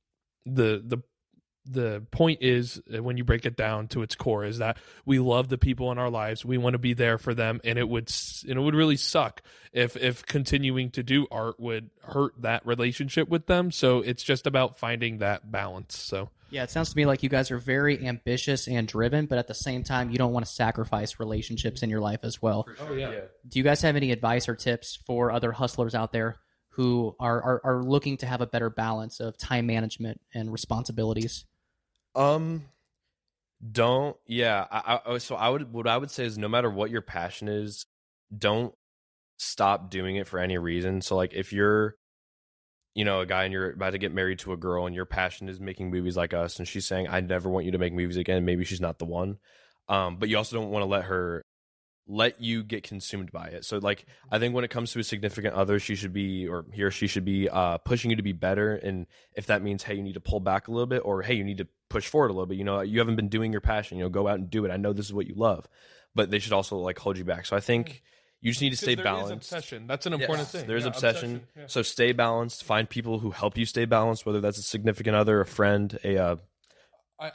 point is, when you break it down to its core, is that we love the people in our lives. We want to be there for them, and it would really suck if continuing to do art would hurt that relationship with them. So it's just about finding that balance. So yeah, it sounds to me like you guys are very ambitious and driven, but at the same time, you don't want to sacrifice relationships in your life as well. Oh yeah. Do you guys have any advice or tips for other hustlers out there who are looking to have a better balance of time management and responsibilities? What I would say is, no matter what your passion is, don't stop doing it for any reason. So like, if you're a guy and you're about to get married to a girl and your passion is making movies like us, and she's saying, I never want you to make movies again, maybe she's not the one. But you also don't want to let you get consumed by it. So like, I think when it comes to a significant other, he or she should be pushing you to be better. And if that means, hey, you need to pull back a little bit, or hey, you need to push forward a little bit, you haven't been doing your passion, go out and do it. I know this is what you love, but they should also like hold you back. So I think you just need to stay balanced. Obsession. That's an important thing. There's obsession. So stay balanced. Find people who help you stay balanced, whether that's a significant other, a friend,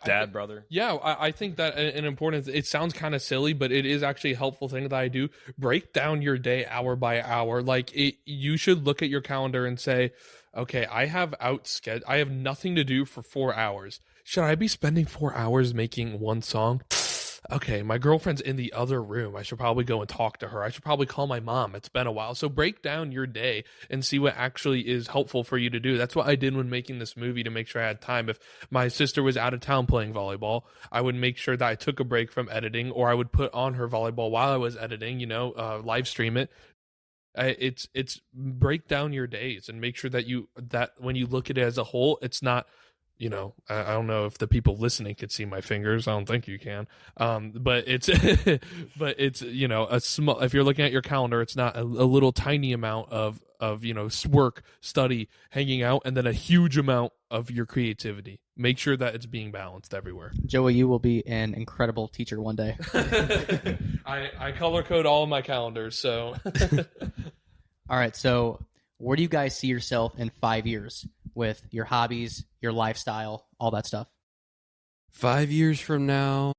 dad, brother. Yeah, I think that an important, it sounds kind of silly, but it is actually a helpful thing that I do. Break down your day hour by hour. You should look at your calendar and say, okay, I have nothing to do for 4 hours. Should I be spending 4 hours making one song? okay, my girlfriend's in the other room. I should probably go and talk to her. I should probably call my mom. It's been a while. So break down your day and see what actually is helpful for you to do. That's what I did when making this movie, to make sure I had time. If my sister was out of town playing volleyball, I would make sure that I took a break from editing, or I would put on her volleyball while I was editing, live stream it. It's break down your days and make sure that when you look at it as a whole, it's not, I don't know if the people listening could see my fingers. I don't think you can. But it's but it's a small. If you're looking at your calendar, it's not a little tiny amount of work, study, hanging out, and then a huge amount of your creativity. Make sure that it's being balanced everywhere. Joey, you will be an incredible teacher one day. I color code all of my calendars, so. All right, so where do you guys see yourself in 5 years with your hobbies, your lifestyle, all that stuff? 5 years from now,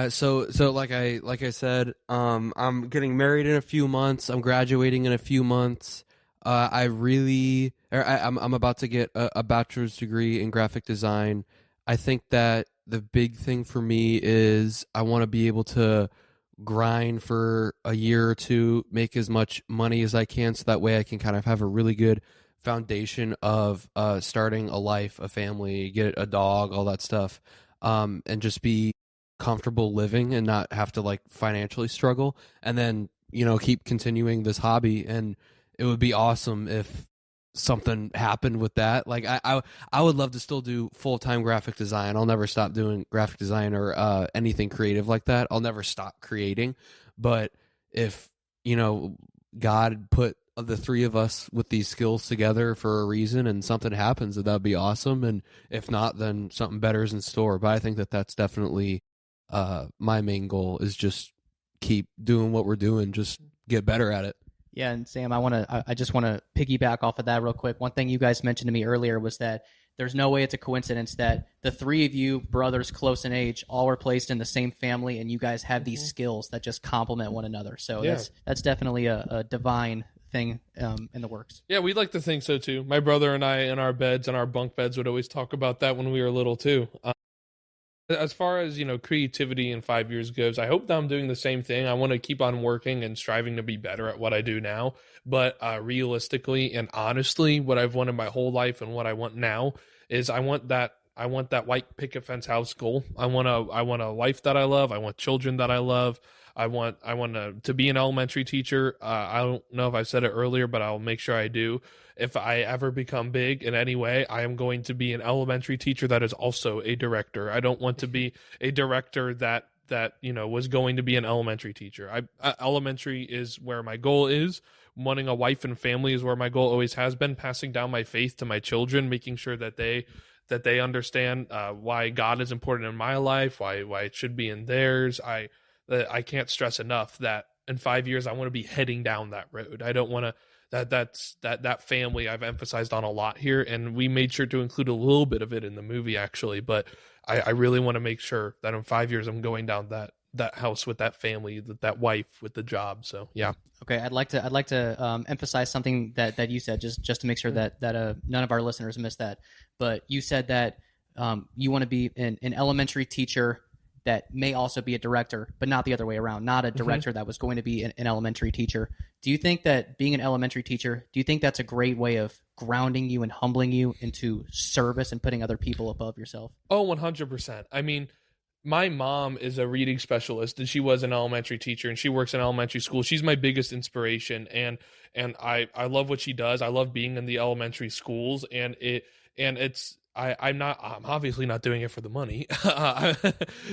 so like I said, I'm getting married in a few months. I'm graduating in a few months. I'm about to get a bachelor's degree in graphic design. I think that the big thing for me is I want to be able to grind for a year or two, make as much money as I can, so that way I can kind of have a really good foundation of starting a life, a family, get a dog, all that stuff, and just be comfortable living and not have to like financially struggle, and then keep continuing this hobby. And it would be awesome if something happened with that. Like I would love to still do full-time graphic design. I'll never stop doing graphic design or anything creative like that. I'll never stop creating. But if God put the three of us with these skills together for a reason, and something happens, that'd be awesome. And if not, then something better is in store. But I think that that's definitely my main goal, is just keep doing what we're doing, just get better at it. Yeah, and Sam, I just want to piggyback off of that real quick. One thing you guys mentioned to me earlier was that there's no way it's a coincidence that the three of you, brothers close in age, all were placed in the same family, and you guys have these skills that just complement one another. So that's definitely a divine thing in the works. Yeah, we'd like to think so too. My brother and I, in our bunk beds, would always talk about that when we were little too. As far as creativity in 5 years goes, I hope that I'm doing the same thing. I want to keep on working and striving to be better at what I do now. But realistically and honestly, what I've wanted my whole life and what I want now is I want that white picket fence house goal. I want a life that I love. I want children that I love. I want to be an elementary teacher. I don't know if I said it earlier, but I'll make sure I do. If I ever become big in any way, I am going to be an elementary teacher that is also a director. I don't want to be a director that was going to be an elementary teacher. Elementary is where my goal is. Wanting a wife and family is where my goal always has been. Passing down my faith to my children, making sure that they understand why God is important in my life, why it should be in theirs. I can't stress enough that in 5 years I want to be heading down that road. I don't want to. That family I've emphasized on a lot here, and we made sure to include a little bit of it in the movie actually. But I really want to make sure that in 5 years I'm going down that house with that family, that wife with the job. So yeah. Okay, I'd like to emphasize something that you said just to make sure that none of our listeners miss that. But you said that you want to be an elementary teacher that may also be a director, but not the other way around, not a director that was going to be an elementary teacher. Do you think that being an elementary teacher, do you think that's a great way of grounding you and humbling you into service and putting other people above yourself? Oh, 100%. I mean, my mom is a reading specialist, and she was an elementary teacher, and she works in elementary school. She's my biggest inspiration, and I love what she does. I love being in the elementary schools, and I'm obviously not doing it for the money.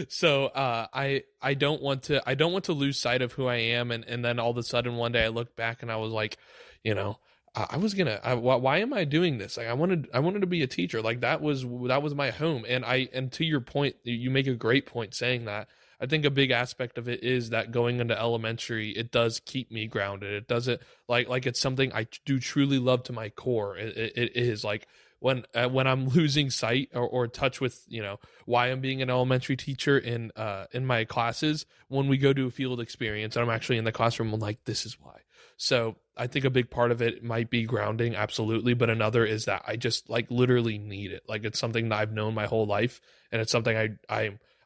So I don't want to lose sight of who I am. And then all of a sudden one day I look back and I was like, why am I doing this? Like I wanted to be a teacher. Like that was my home. And to your point, you make a great point saying that. I think a big aspect of it is that going into elementary, it does keep me grounded. It doesn't like it's something I do truly love to my core. It is like, when I'm losing sight or touch with why I'm being an elementary teacher in my classes, when we go to a field experience and I'm actually in the classroom, I'm like, this is why. So I think a big part of it might be grounding, absolutely, but another is that I just like literally need it. Like it's something that I've known my whole life, and it's something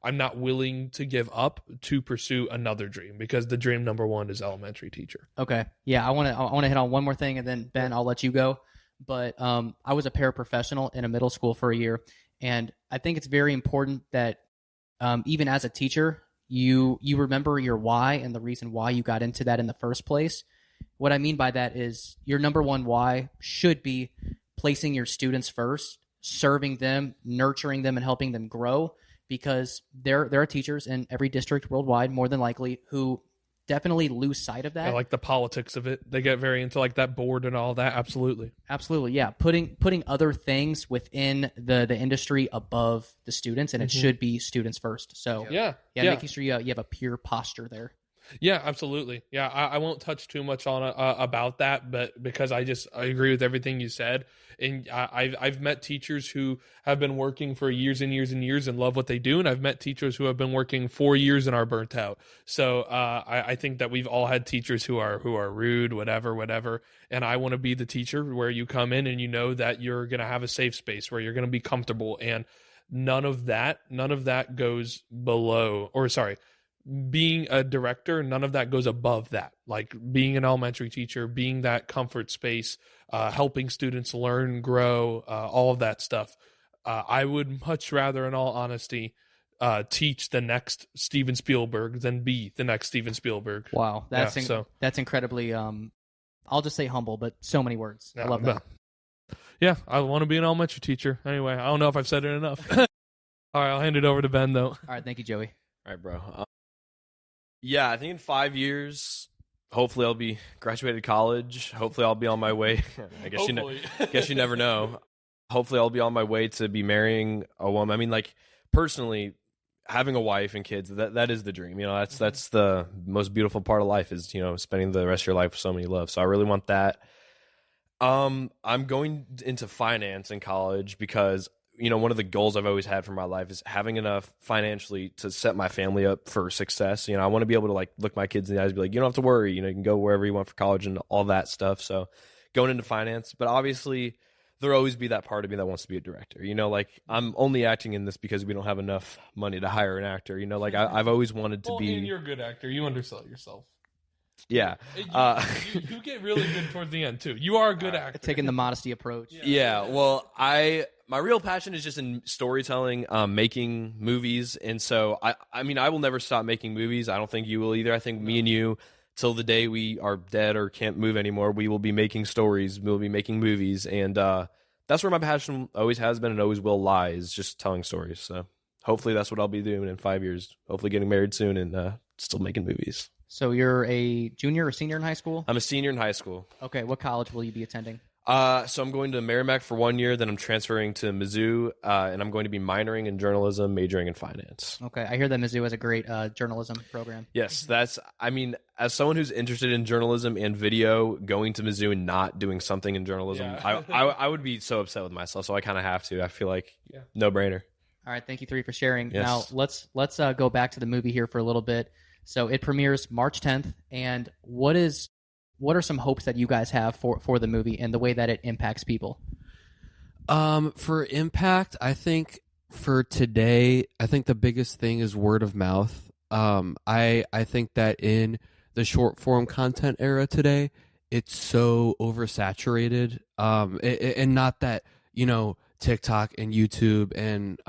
I'm not willing to give up to pursue another dream, because the dream number one is elementary teacher. Okay. Yeah, I want to hit on one more thing, and then Ben, I'll let you go. But I was a paraprofessional in a middle school for a year, and I think it's very important that even as a teacher, you remember your why and the reason why you got into that in the first place. What I mean by that is your number one why should be placing your students first, serving them, nurturing them, and helping them grow, because there are teachers in every district worldwide, more than likely, who definitely lose sight of that. I like the politics of it. They get very into like that board and all that. Absolutely. Absolutely, yeah. Putting other things within the industry above the students, and it should be students first. So Yeah. making sure you have a pure posture there. Yeah, absolutely. Yeah, I won't touch too much on about that, but because I agree with everything you said, and I've met teachers who have been working for years and years and years and love what they do, and I've met teachers who have been working 4 years and are burnt out. So I think that we've all had teachers who are rude, whatever, and I want to be the teacher where you come in and you know that you're gonna have a safe space where you're gonna be comfortable, and none of that goes below, or sorry. Being a director, none of that goes above that. Like being an elementary teacher, being that comfort space, helping students learn, grow, all of that stuff. I would much rather, in all honesty, teach the next Steven Spielberg than be the next Steven Spielberg. Wow, that's incredibly. I'll just say humble, but so many words. I love that. Yeah, I want to be an elementary teacher. Anyway, I don't know if I've said it enough. All right, I'll hand it over to Ben, though. All right, thank you, Joey. All right, bro. Yeah, I think in 5 years, hopefully I'll be graduated college. Hopefully I'll be on my way. I guess you never know. Hopefully I'll be on my way to be marrying a woman. I mean, like, personally, having a wife and kids, that is the dream. You know, that's the most beautiful part of life, is, you know, spending the rest of your life with someone you love. So I really want that. I'm going into finance in college because, you know, one of the goals I've always had for my life is having enough financially to set my family up for success. You know, I want to be able to, like, look my kids in the eyes and be like, you don't have to worry, you know, you can go wherever you want for college and all that stuff. So going into finance, but obviously there'll always be that part of me that wants to be a director. You know, like, I'm only acting in this because we don't have enough money to hire an actor. You know, like, I've always wanted to be. And you're a good actor. You undersell yourself. Yeah. You get really good towards the end, too. You are a good actor. Taking the modesty approach. Yeah. Well, my real passion is just in storytelling, making movies. And so, I mean, I will never stop making movies. I don't think you will either. I think me and you, till the day we are dead or can't move anymore, we will be making stories. We'll be making movies. And that's where my passion always has been and always will lie, is just telling stories. So hopefully that's what I'll be doing in 5 years. Hopefully getting married soon and still making movies. So you're a junior or senior in high school? I'm a senior in high school. Okay, what college will you be attending? So I'm going to Merrimack for 1 year, then I'm transferring to Mizzou, and I'm going to be minoring in journalism, majoring in finance. Okay, I hear that Mizzou has a great journalism program. Yes, I mean, as someone who's interested in journalism and video, going to Mizzou and not doing something in journalism, yeah. I would be so upset with myself, so I kind of have to. I feel like no-brainer. All right, thank you three for sharing. Yes. Now, let's go back to the movie here for a little bit. So it premieres March 10th, and what are some hopes that you guys have for the movie and the way that it impacts people? For impact, I think for today, I think the biggest thing is word of mouth. I think that in the short form content era today, it's so oversaturated. And not that, you know, TikTok and YouTube and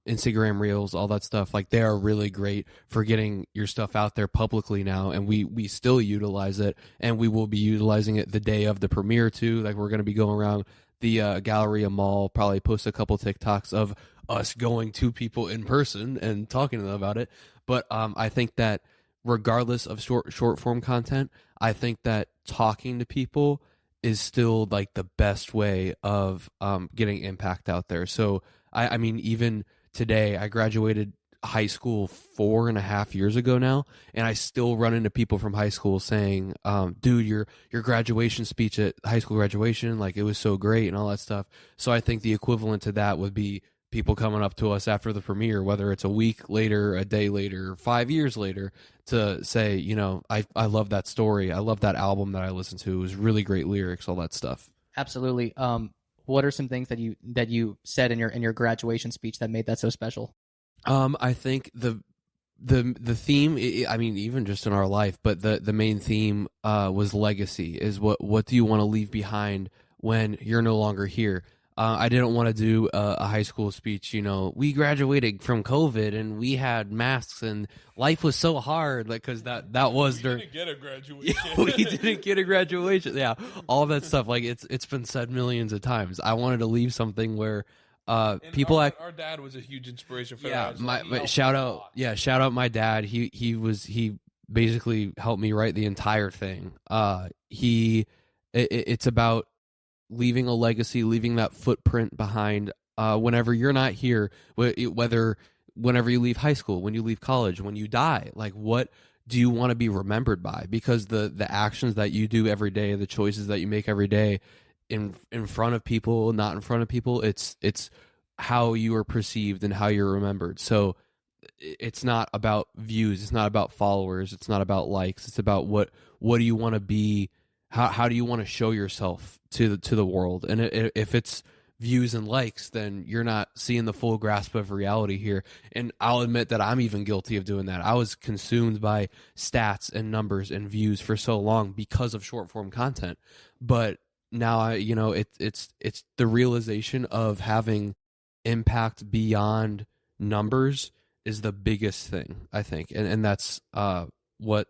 Instagram Reels, all that stuff, like, they are really great for getting your stuff out there publicly now, and we still utilize it, and we will be utilizing it the day of the premiere too. Like, we're going to be going around the Galleria Mall, probably post a couple TikToks of us going to people in person and talking to them about it. But I think that regardless of short form content, I think that talking to people is still, like, the best way of getting impact out there. So, I mean, even today, I graduated high school 4.5 years ago now, and I still run into people from high school saying, dude, your graduation speech at high school graduation, like, it was so great and all that stuff. So I think the equivalent to that would be people coming up to us after the premiere, whether it's a week later, a day later, 5 years later, to say, you know, I love that story. I love that album that I listened to. It was really great lyrics, all that stuff. Absolutely. What are some things that you said in your graduation speech that made that so special? I think the theme, I mean, even just in our life, but the main theme was legacy. Is what do you want to leave behind when you're no longer here? I didn't want to do a high school speech. We graduated from COVID and we had masks and life was so hard, like, because that was during. We didn't get a graduation. We didn't get a graduation. Yeah, all of that stuff. Like it's been said millions of times. I wanted to leave something where people our dad was a huge inspiration for that. But shout out my dad. He basically helped me write the entire thing. It's about leaving a legacy, leaving that footprint behind whenever you're not here, whether whenever you leave high school, when you leave college, when you die. Like, what do you want to be remembered by? Because the actions that you do every day, the choices that you make every day in front of people, not in front of people, it's how you are perceived and how you're remembered. So it's not about views, it's not about followers, it's not about likes, it's about what do you want to be, how do you want to show yourself to the world. And if it's views and likes, then you're not seeing the full grasp of reality here. And I'll admit that I'm even guilty of doing that. I was consumed by stats and numbers and views for so long because of short form content. But now it's the realization of having impact beyond numbers is the biggest thing, I think. And that's what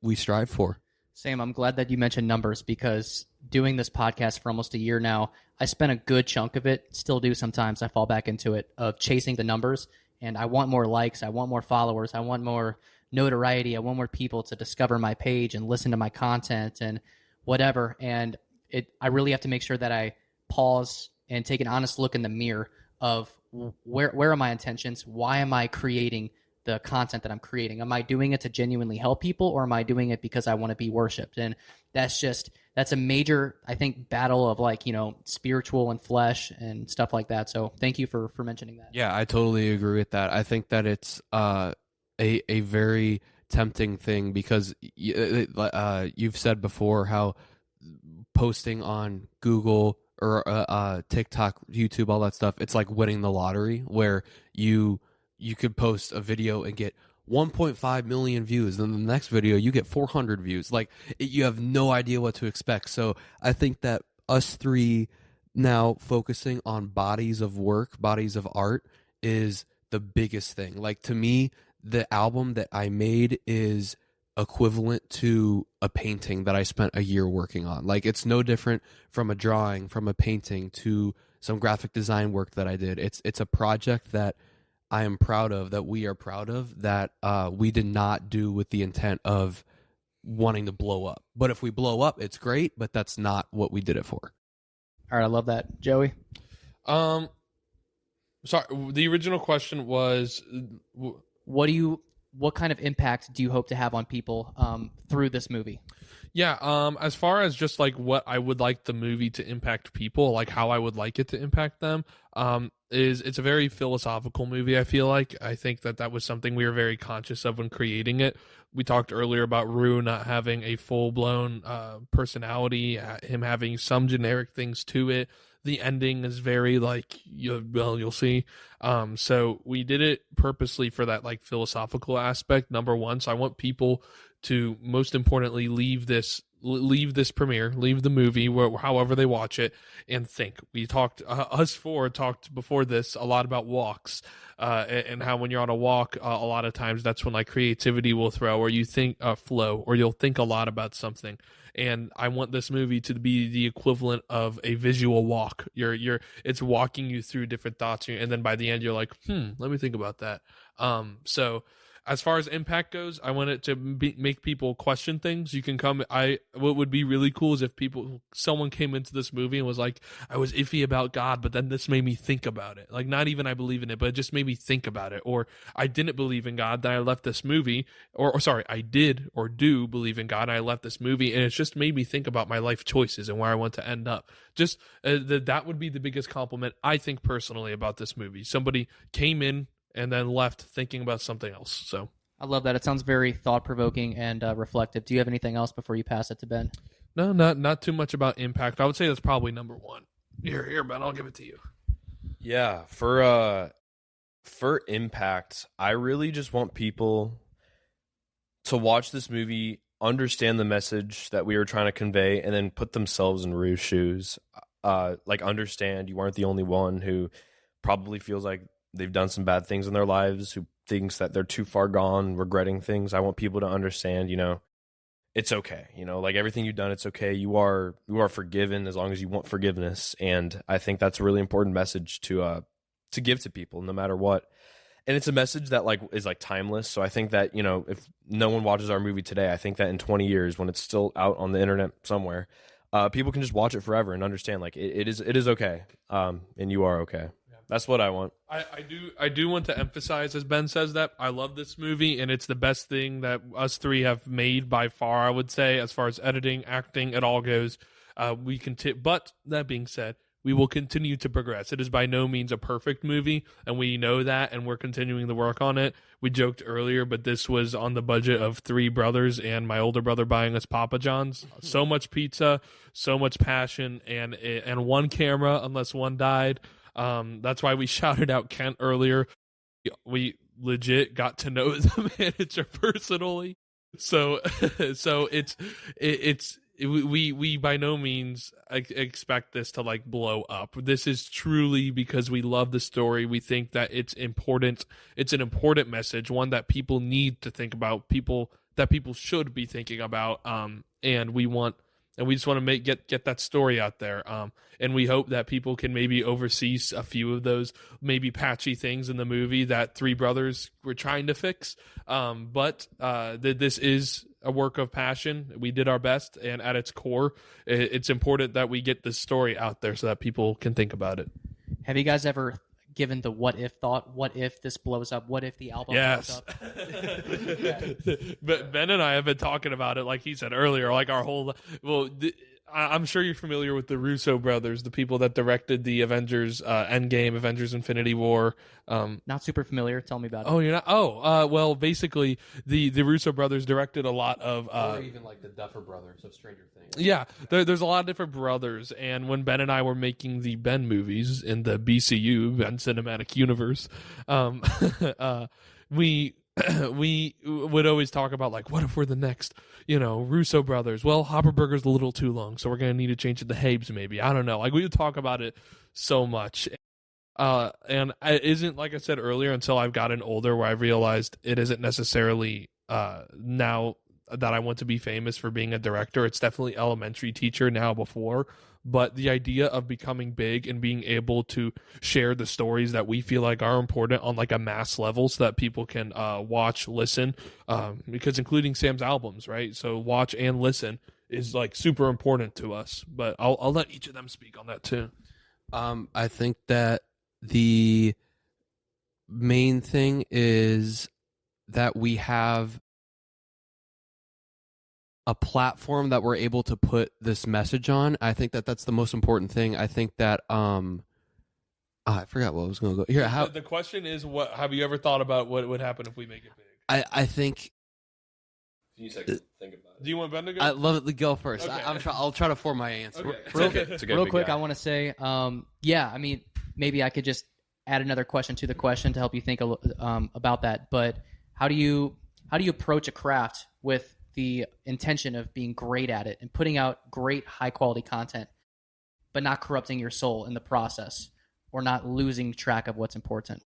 we strive for. Sam, I'm glad that you mentioned numbers, because doing this podcast for almost a year now, I spent a good chunk of it, still do sometimes, I fall back into it, of chasing the numbers. And I want more likes, I want more followers, I want more notoriety, I want more people to discover my page and listen to my content and whatever. And I really have to make sure that I pause and take an honest look in the mirror of where are my intentions? Why am I creating the content that I'm creating? Am I doing it to genuinely help people, or am I doing it because I want to be worshipped? And that's a major, I think, battle of spiritual and flesh and stuff like that. So thank you for mentioning that. Yeah, I totally agree with that. I think that it's a very tempting thing, because you've said before how posting on Google or TikTok, YouTube, all that stuff, it's like winning the lottery, where you could post a video and get 1.5 million views, then the next video you get 400 views. Like, you have no idea what to expect. So I think that us three now focusing on bodies of work, bodies of art, is the biggest thing. Like, to me, the album that I made is equivalent to a painting that I spent a year working on. Like, it's no different from a drawing, from a painting, to some graphic design work that I did. It's a project that I am proud of, that we are proud of, that we did not do with the intent of wanting to blow up. But if we blow up, it's great, but that's not what we did it for. All right, I love that. Joey? Sorry, the original question was... What kind of impact do you hope to have on people through this movie? Yeah, as far as just like what I would like the movie to impact people, like how I would like it to impact them, it's a very philosophical movie, I feel like. I think that was something we were very conscious of when creating it. We talked earlier about Rue not having a full-blown personality, him having some generic things to it. The ending is very you'll see. So we did it purposely for that like philosophical aspect, number one. So I want people to, most importantly, leave this premiere, leave the movie, however they watch it, and think. We talked, us four talked before this a lot about walks, and how when you're on a walk, a lot of times that's when like creativity will flow, or you'll think a lot about something. And I want this movie to be the equivalent of a visual walk. It's walking you through different thoughts, and then by the end you're like, let me think about that. So as far as impact goes, I want it to make people question things. You can come. What would be really cool is if someone came into this movie and was like, I was iffy about God, but then this made me think about it. Like, not even I believe in it, but it just made me think about it. Or I didn't believe in God, then I left this movie. Or sorry, I did or do believe in God, and I left this movie, and it's just made me think about my life choices and where I want to end up. Just that would be the biggest compliment, I think, personally, about this movie. Somebody came in and then left thinking about something else. So I love that. It sounds very thought-provoking and reflective. Do you have anything else before you pass it to Ben? No, not too much about impact. I would say that's probably number one. Here, Ben, I'll give it to you. Yeah, for For impact, I really just want people to watch this movie, understand the message that we were trying to convey, and then put themselves in Rue's shoes. Like, understand you aren't the only one who probably feels like they've done some bad things in their lives, who thinks that they're too far gone, regretting things. I want people to understand, it's okay. Like, everything you've done, it's okay. You are forgiven as long as you want forgiveness. And I think that's a really important message to give to people, no matter what. And it's a message that is timeless. So I think that, if no one watches our movie today, I think that in 20 years, when it's still out on the internet somewhere, people can just watch it forever and understand it is okay. And you are okay. Yeah. That's what I want. I do want to emphasize, as Ben says, that I love this movie, and it's the best thing that us three have made by far, I would say, as far as editing, acting, it all goes. But that being said, we will continue to progress. It is by no means a perfect movie, and we know that, and we're continuing to work on it. We joked earlier, but this was on the budget of 3 brothers and my older brother buying us Papa John's. So much pizza, so much passion, and one camera, unless one died. That's why we shouted out Kent earlier. We legit got to know the manager personally. So we by no means expect this to blow up. This is truly because we love the story. We think that it's important. It's an important message, one that people need to think about, that people should be thinking about. And we just want to get that story out there. And we hope that people can maybe oversee a few of those maybe patchy things in the movie that 3 brothers were trying to fix. But this is a work of passion. We did our best, and at its core, it's important that we get this story out there so that people can think about it. Have you guys ever given the what if thought? What if this blows up? What if the album blows up? But Ben and I have been talking about it, like he said earlier, I'm sure you're familiar with the Russo brothers, the people that directed the Avengers Endgame, Avengers Infinity War. Not super familiar. Tell me about it. Oh, you're not? Well, basically, the Russo brothers directed a lot of... or even the Duffer Brothers of Stranger Things. Yeah, there's a lot of different brothers, and when Ben and I were making the Ben movies in the BCU, Ben Cinematic Universe, we would always talk about what if we're the next Russo brothers. Well, Haberberger's a little too long, so we're gonna need to change it to Habes maybe. I don't know, we would talk about it so much, and it isn't, like I said earlier, until I've gotten older where I realized it isn't necessarily now that I want to be famous for being a director. It's definitely elementary teacher now before. But the idea of becoming big and being able to share the stories that we feel like are important on a mass level so that people can watch, listen, because including Sam's albums, right? So watch and listen is super important to us. But I'll let each of them speak on that too. I think that the main thing is that we have a platform that we're able to put this message on. I think that that's the most important thing. I think that I forgot what I was going to go here. The question is, what have you ever thought about what would happen if we make it big? I think. You think about it. Do you want Ben to go? I love it. To go first. Okay. I'll try to form my answer. Okay. Real quick, I want to say, maybe I could just add another question to the question to help you think about that. But how do you approach a craft with the intention of being great at it and putting out great high quality content, but not corrupting your soul in the process or not losing track of what's important?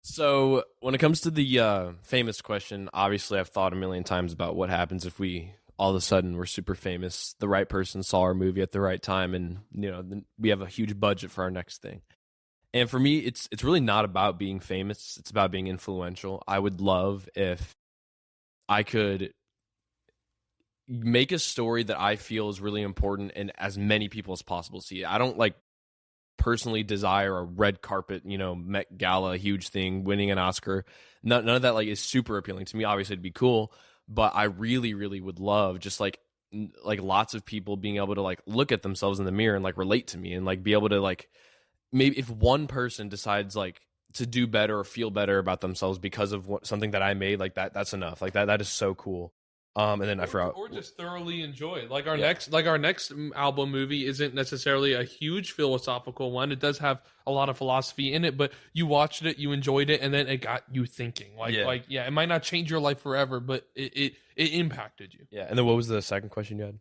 So when it comes to the famous question, obviously I've thought a million times about what happens if we all of a sudden we're super famous. The right person saw our movie at the right time, and we have a huge budget for our next thing. And for me, it's really not about being famous. It's about being influential. I would love if I could make a story that I feel is really important and as many people as possible see it. I don't personally desire a red carpet, Met Gala, huge thing, winning an Oscar. None of that is super appealing to me. Obviously, it'd be cool, but I really, really would love just lots of people being able to look at themselves in the mirror and relate to me and be able to maybe if one person decides to do better or feel better about themselves because of something that I made, that's enough. That is so cool. And then I forgot. Or just thoroughly enjoy it. Like our next album movie isn't necessarily a huge philosophical one. It does have a lot of philosophy in it, but you watched it, you enjoyed it, and then it got you thinking. It might not change your life forever, but it impacted you. Yeah. And then what was the second question you had?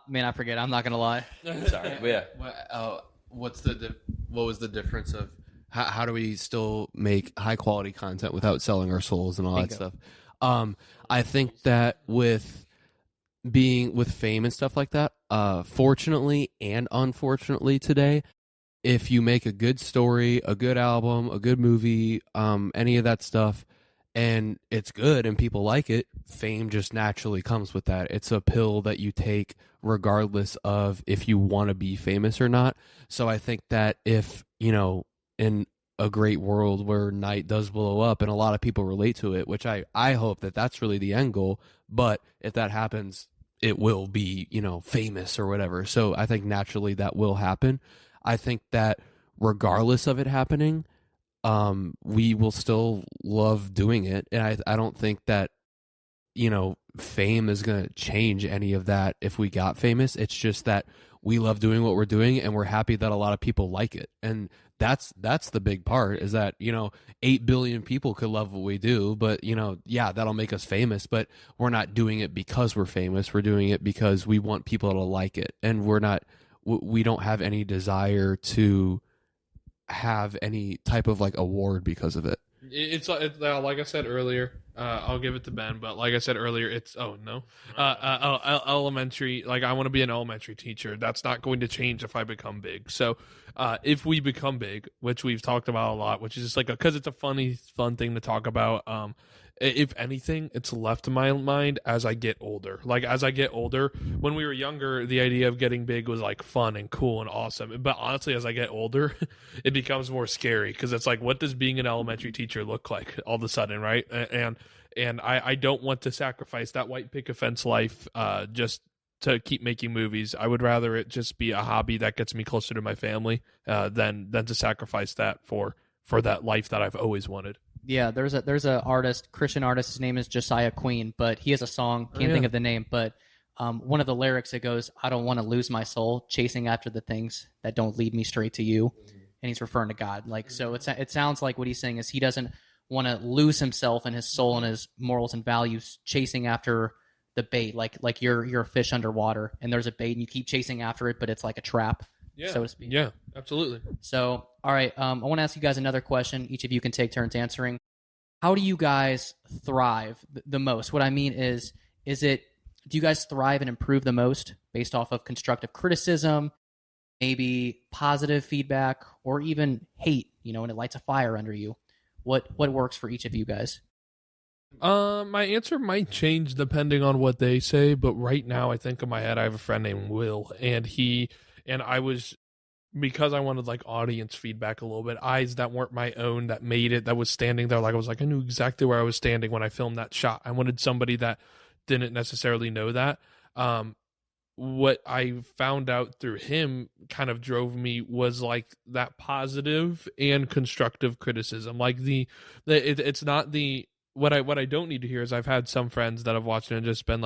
Man, I forget. I'm not gonna lie. Sorry. But yeah. What was the difference of how do we still make high quality content without selling our souls and all that stuff? I think that with fame and stuff like that, fortunately and unfortunately today, if you make a good story, a good album, a good movie, any of that stuff, and it's good and people like it, fame just naturally comes with that. It's a pill that you take regardless of if you want to be famous or not. So I think that if, in a great world where Night does blow up and a lot of people relate to it, which I hope that that's really the end goal. But if that happens, it will be, famous or whatever. So I think naturally that will happen. I think that regardless of it happening, we will still love doing it. And I don't think that, fame is going to change any of that if we got famous. It's just that we love doing what we're doing and we're happy that a lot of people like it. And that's the big part, is that 8 billion people could love what we do, but that'll make us famous, but we're not doing it because we're famous. We're doing it because we want people to like it, and we don't have any desire to have any type of award because of it. It's like I said earlier, I'll give it to Ben, but like I said earlier, it's elementary. Like, I want to be an elementary teacher. That's not going to change if I become big. So if we become big, which we've talked about a lot, which is just because it's a fun thing to talk about. If anything, it's left in my mind as I get older. Like, as I get older, when we were younger, the idea of getting big was fun and cool and awesome. But honestly, as I get older, it becomes more scary, because it's what does being an elementary teacher look like all of a sudden, right? And I don't want to sacrifice that white picket fence life just to keep making movies. I would rather it just be a hobby that gets me closer to my family than to sacrifice that for that life that I've always wanted. Yeah, there's a artist, Christian artist. His name is Josiah Queen, but he has a song. Can't think of the name, but one of the lyrics, it goes, "I don't want to lose my soul chasing after the things that don't lead me straight to you," and he's referring to God. So it sounds like what he's saying is he doesn't want to lose himself and his soul and his morals and values chasing after the bait. Like you're a fish underwater and there's a bait and you keep chasing after it, but it's like a trap. Yeah. So to speak. Yeah, absolutely. So, all right, I want to ask you guys another question. Each of you can take turns answering. How do you guys thrive the most? What I mean is do you guys thrive and improve the most based off of constructive criticism, maybe positive feedback, or even hate, and it lights a fire under you? What works for each of you guys? My answer might change depending on what they say, but right now I think in my head I have a friend named Will, and I was, because I wanted audience feedback a little bit, eyes that weren't my own, that made it, that was standing there. I knew exactly where I was standing when I filmed that shot. I wanted somebody that didn't necessarily know that. What I found out through him kind of drove me was that positive and constructive criticism. It's not the, what I don't need to hear is, I've had some friends that have watched it and just been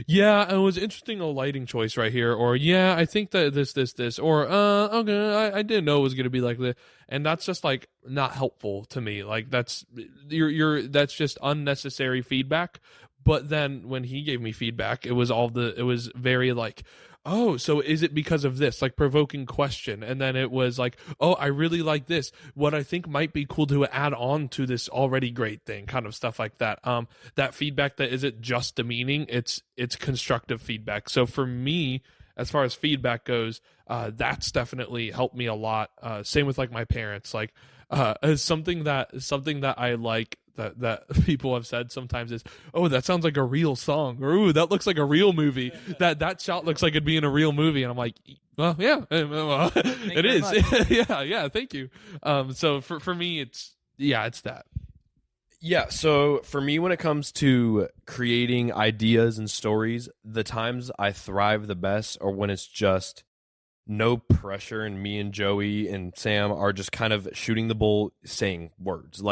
yeah, it was interesting, a lighting choice right here, or yeah, I think that this, or okay, I didn't know it was going to be like this, and that's just not helpful to me. That's that's just unnecessary feedback. But then when he gave me feedback, it was very oh, so is it because of this? Provoking question. And then it was oh, I really like this. What I think might be cool to add on to this already great thing, kind of stuff like that. That feedback that isn't just demeaning, it's constructive feedback. So for me, as far as feedback goes, that's definitely helped me a lot. Same with my parents. Something that I like that people have said sometimes is, oh, that sounds like a real song, or ooh, that looks like a real movie. That shot looks like it'd be in a real movie, and I'm like, well, yeah, it is. yeah, thank you. So for me, it's that. Yeah, so for me, when it comes to creating ideas and stories, the times I thrive the best are when it's just no pressure, and me and Joey and Sam are just kind of shooting the bull, saying words.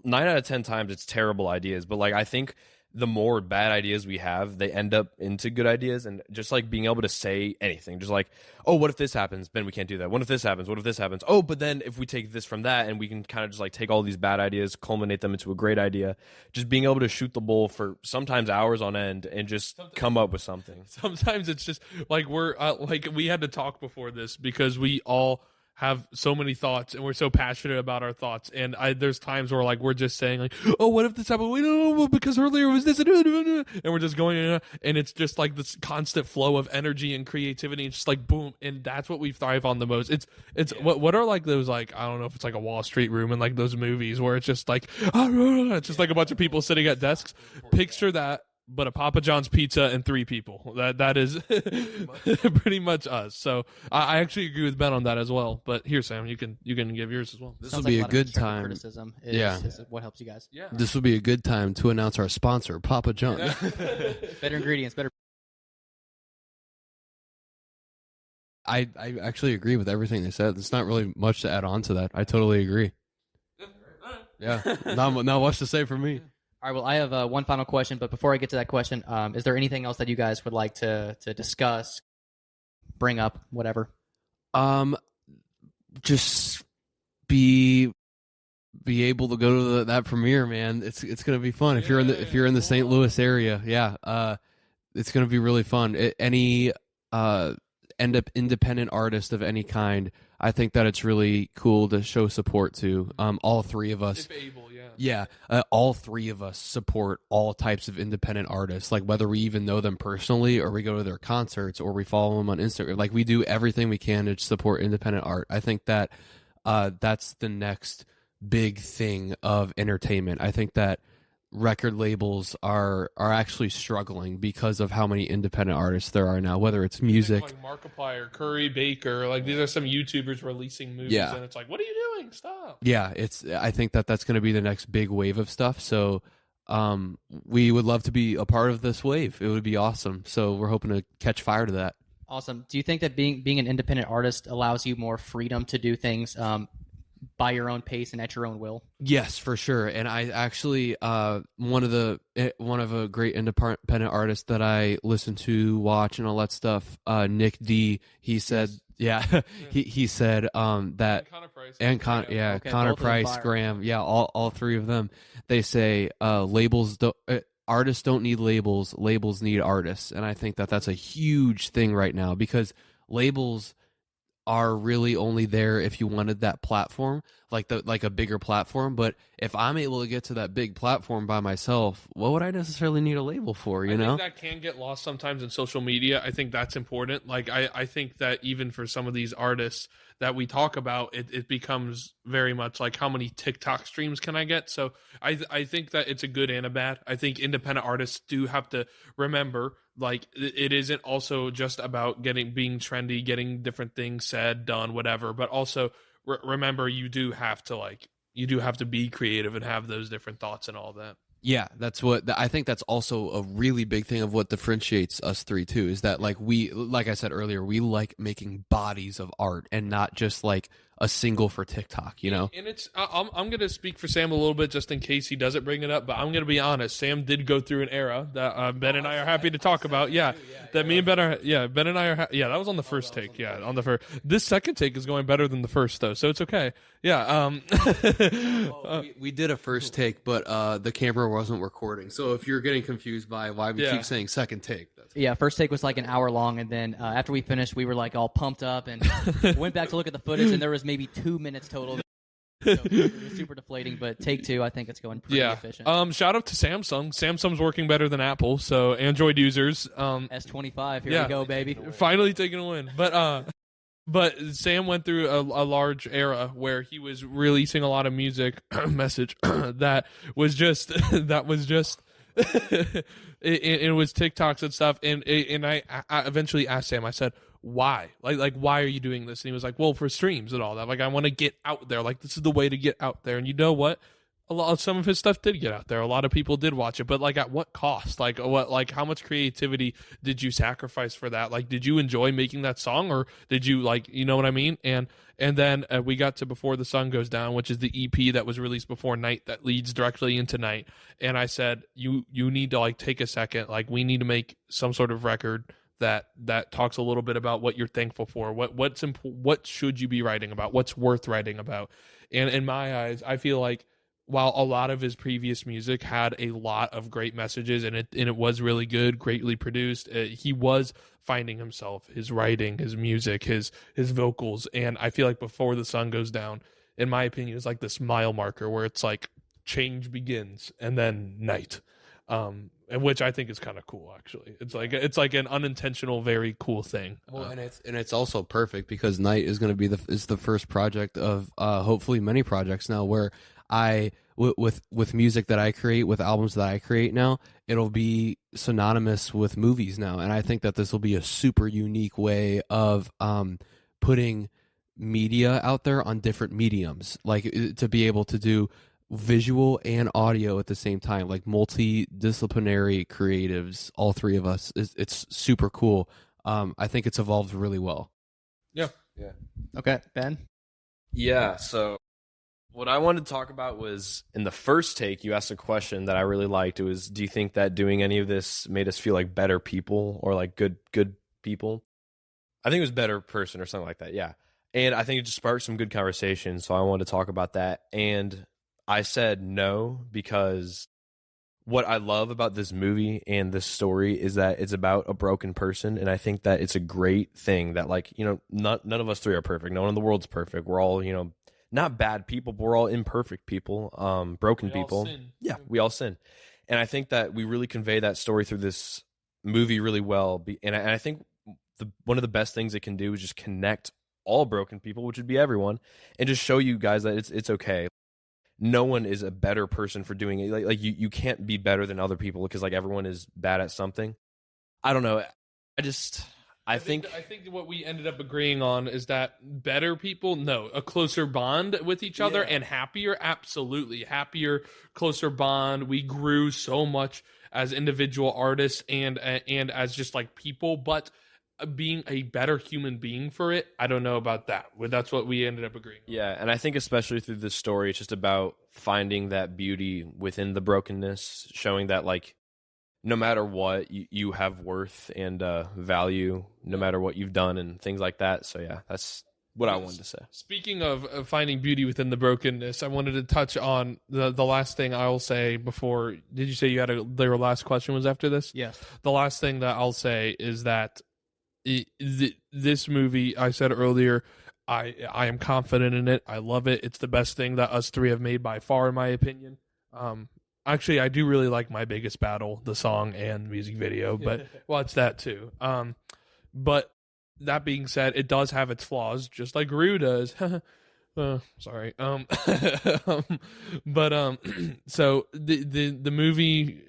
9 out of 10 times it's terrible ideas, but I think the more bad ideas we have, they end up into good ideas. And just like being able to say anything, just like, oh, what if this happens? Ben, we can't do that. What if this happens? What if this happens? Oh, but then if we take this from that, and we can kind of just like take all these bad ideas, culminate them into a great idea, just being able to shoot the bull for sometimes hours on end and just come up with something. Sometimes it's just like we're like we had to talk before this because we all have so many thoughts and we're so passionate about our thoughts, and there's times where like we're just saying like, oh, what if this happened? We don't know because earlier it was this, and we're just going and it's just like this constant flow of energy and creativity. It's just like boom, and that's what we thrive on the most. It's what are like those, like, I don't know if it's like a Wall Street room in like those movies where it's just like it's just like a bunch of people sitting at desks. Picture that, but a Papa John's pizza and 3 people. That is pretty much us. So I actually agree with Ben on that as well. But here, Sam, you can give yours as well. This will be a good time. Criticism is what helps you guys. Yeah. This will be a good time to announce our sponsor, Papa John's. Better ingredients, better. I actually agree with everything they said. There's not really much to add on to that. I totally agree. Yeah, not much to say for me. All right, well, I have one final question, but before I get to that question, is there anything else that you guys would like to discuss, bring up, whatever? Just be able to go to that premiere, man. It's gonna be fun if you're in the St. Louis area. Yeah, it's gonna be really fun. Any independent artist of any kind, I think that it's really cool to show support to. All 3 of us. If able, yeah. Yeah, all 3 of us support all types of independent artists, like whether we even know them personally or we go to their concerts or we follow them on Instagram. Like, we do everything we can to support independent art. I think that that's the next big thing of entertainment. I think that record labels are actually struggling because of how many independent artists there are now, whether it's music. Like Markiplier, Curry Baker, like these are some YouTubers releasing movies, and it's like, what are you doing? Stop. Yeah, I think that's going to be the next big wave of stuff. So we would love to be a part of this wave. It would be awesome. So we're hoping to catch fire to that. Awesome. Do you think that being an independent artist allows you more freedom to do things by your own pace and at your own will? Yes, for sure. And I actually one of a great independent artists that I listen to, watch, and all that stuff, Nick D. He said, he said that, and Connor Price, Graham, all 3 of them. They say artists don't need labels, labels need artists, and I think that that's a huge thing right now because labels are really only there if you wanted that platform, like a bigger platform. But if I'm able to get to that big platform by myself, what would I necessarily need a label for? I think that can get lost sometimes in social media. I think that's important. Like I think that even for some of these artists that we talk about, it becomes very much like, how many TikTok streams can I get? So I think that it's a good and a bad. I think independent artists do have to remember, like, it isn't also just about being trendy, getting different things said, done, whatever, but also remember you do have to be creative and have those different thoughts and all that. Yeah, that's what I think. That's also a really big thing of what differentiates us 3 too, is that like I said earlier, we like making bodies of art and not just like a single for TikTok, And it's I'm going to speak for Sam a little bit just in case he doesn't bring it up, but I'm going to be honest. Sam did go through an era that Ben and I are happy to talk about. Yeah, that me and Ben are. Yeah, Ben and I are. That was on the first take. Yeah, on the first. This second take is going better than the first though, so it's okay. Yeah. We did a first take, but the camera wasn't recording. So if you're getting confused by why we keep saying second take, first take was like an hour long, and then after we finished, we were like all pumped up and went back to look at the footage, and there was maybe 2 minutes total. So it was super deflating, but take 2, I think it's going pretty efficient. Shout out to Samsung. Samsung's working better than Apple, so Android users. S25, here we go, baby. Finally taking a win. But Sam went through a large era where he was releasing a lot of music message that was just it was TikToks and stuff, and I eventually asked Sam, I said, why? Like why are you doing this? And he was like, well, for streams and all that. Like, I want to get out there. Like, this is the way to get out there. And you know what? some of his stuff did get out there. A lot of people did watch it, but like at what cost? Like how much creativity did you sacrifice for that? Like, did you enjoy making that song, or did you, like, you know what I mean? And then we got to Before the Sun Goes Down, which is the EP that was released before Night, that leads directly into Night. And I said, you need to like take a second. Like, we need to make some sort of record that talks a little bit about what you're thankful for. What should you be writing about? What's worth writing about? And in my eyes, I feel like, while a lot of his previous music had a lot of great messages and it was really good, greatly produced, he was finding himself, his writing, his music, his vocals. And I feel like Before the Sun Goes Down, in my opinion, is like this mile marker where it's like change begins and then night, and which I think is kind of cool. Actually, it's like an unintentional, very cool thing. Well, and it's also perfect because Night is going to be the first project of hopefully many projects now where with music that I create, with albums that I create now, it'll be synonymous with movies now. And I think that this will be a super unique way of putting media out there on different mediums, like to be able to do visual and audio at the same time, like multidisciplinary creatives, all three of us. It's super cool. I think it's evolved really well. Yeah. Okay, Ben? Yeah, so what I wanted to talk about was, in the first take, you asked a question that I really liked. It was, do you think that doing any of this made us feel like better people, or like good people? I think it was better person or something like that, yeah. And I think it just sparked some good conversation, so I wanted to talk about that. And I said no, because what I love about this movie and this story is that it's about a broken person, and I think that it's a great thing that, like, you know, none of us three are perfect. No one in the world's perfect. We're all, you know, not bad people, but we're all imperfect people, broken people. Yeah, we all sin. And I think that we really convey that story through this movie really well. And I think one of the best things it can do is just connect all broken people, which would be everyone, and just show you guys that it's okay. No one is a better person for doing it. Like you can't be better than other people, because like everyone is bad at something. I don't know. I think what we ended up agreeing on is that better people, no, a closer bond with each other, and happier, absolutely happier, closer bond. We grew so much as individual artists and as just like people, but being a better human being for it, I don't know about that. That's what we ended up agreeing on. Yeah, and I think especially through this story, it's just about finding that beauty within the brokenness, showing that, like, no matter what, you have worth and value, no matter what you've done and things like that. So yeah, that's what I wanted to say. Speaking of finding beauty within the brokenness, I wanted to touch on the last thing I'll say before. Did you say you had your last question was after this? Yes. The last thing that I'll say is that this movie, I said earlier, I am confident in it. I love it. It's the best thing that us three have made by far, in my opinion. Actually, I do really like My Biggest Battle, the song and music video, but watch that too. But that being said, it does have its flaws, just like Rue does. Sorry. But so the movie,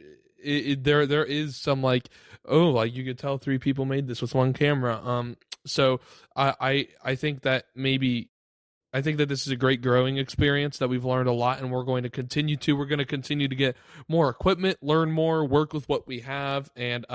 there is some like, oh, like you could tell three people made this with one camera. So I think that this is a great growing experience that we've learned a lot, and we're going to continue to get more equipment, learn more, work with what we have, and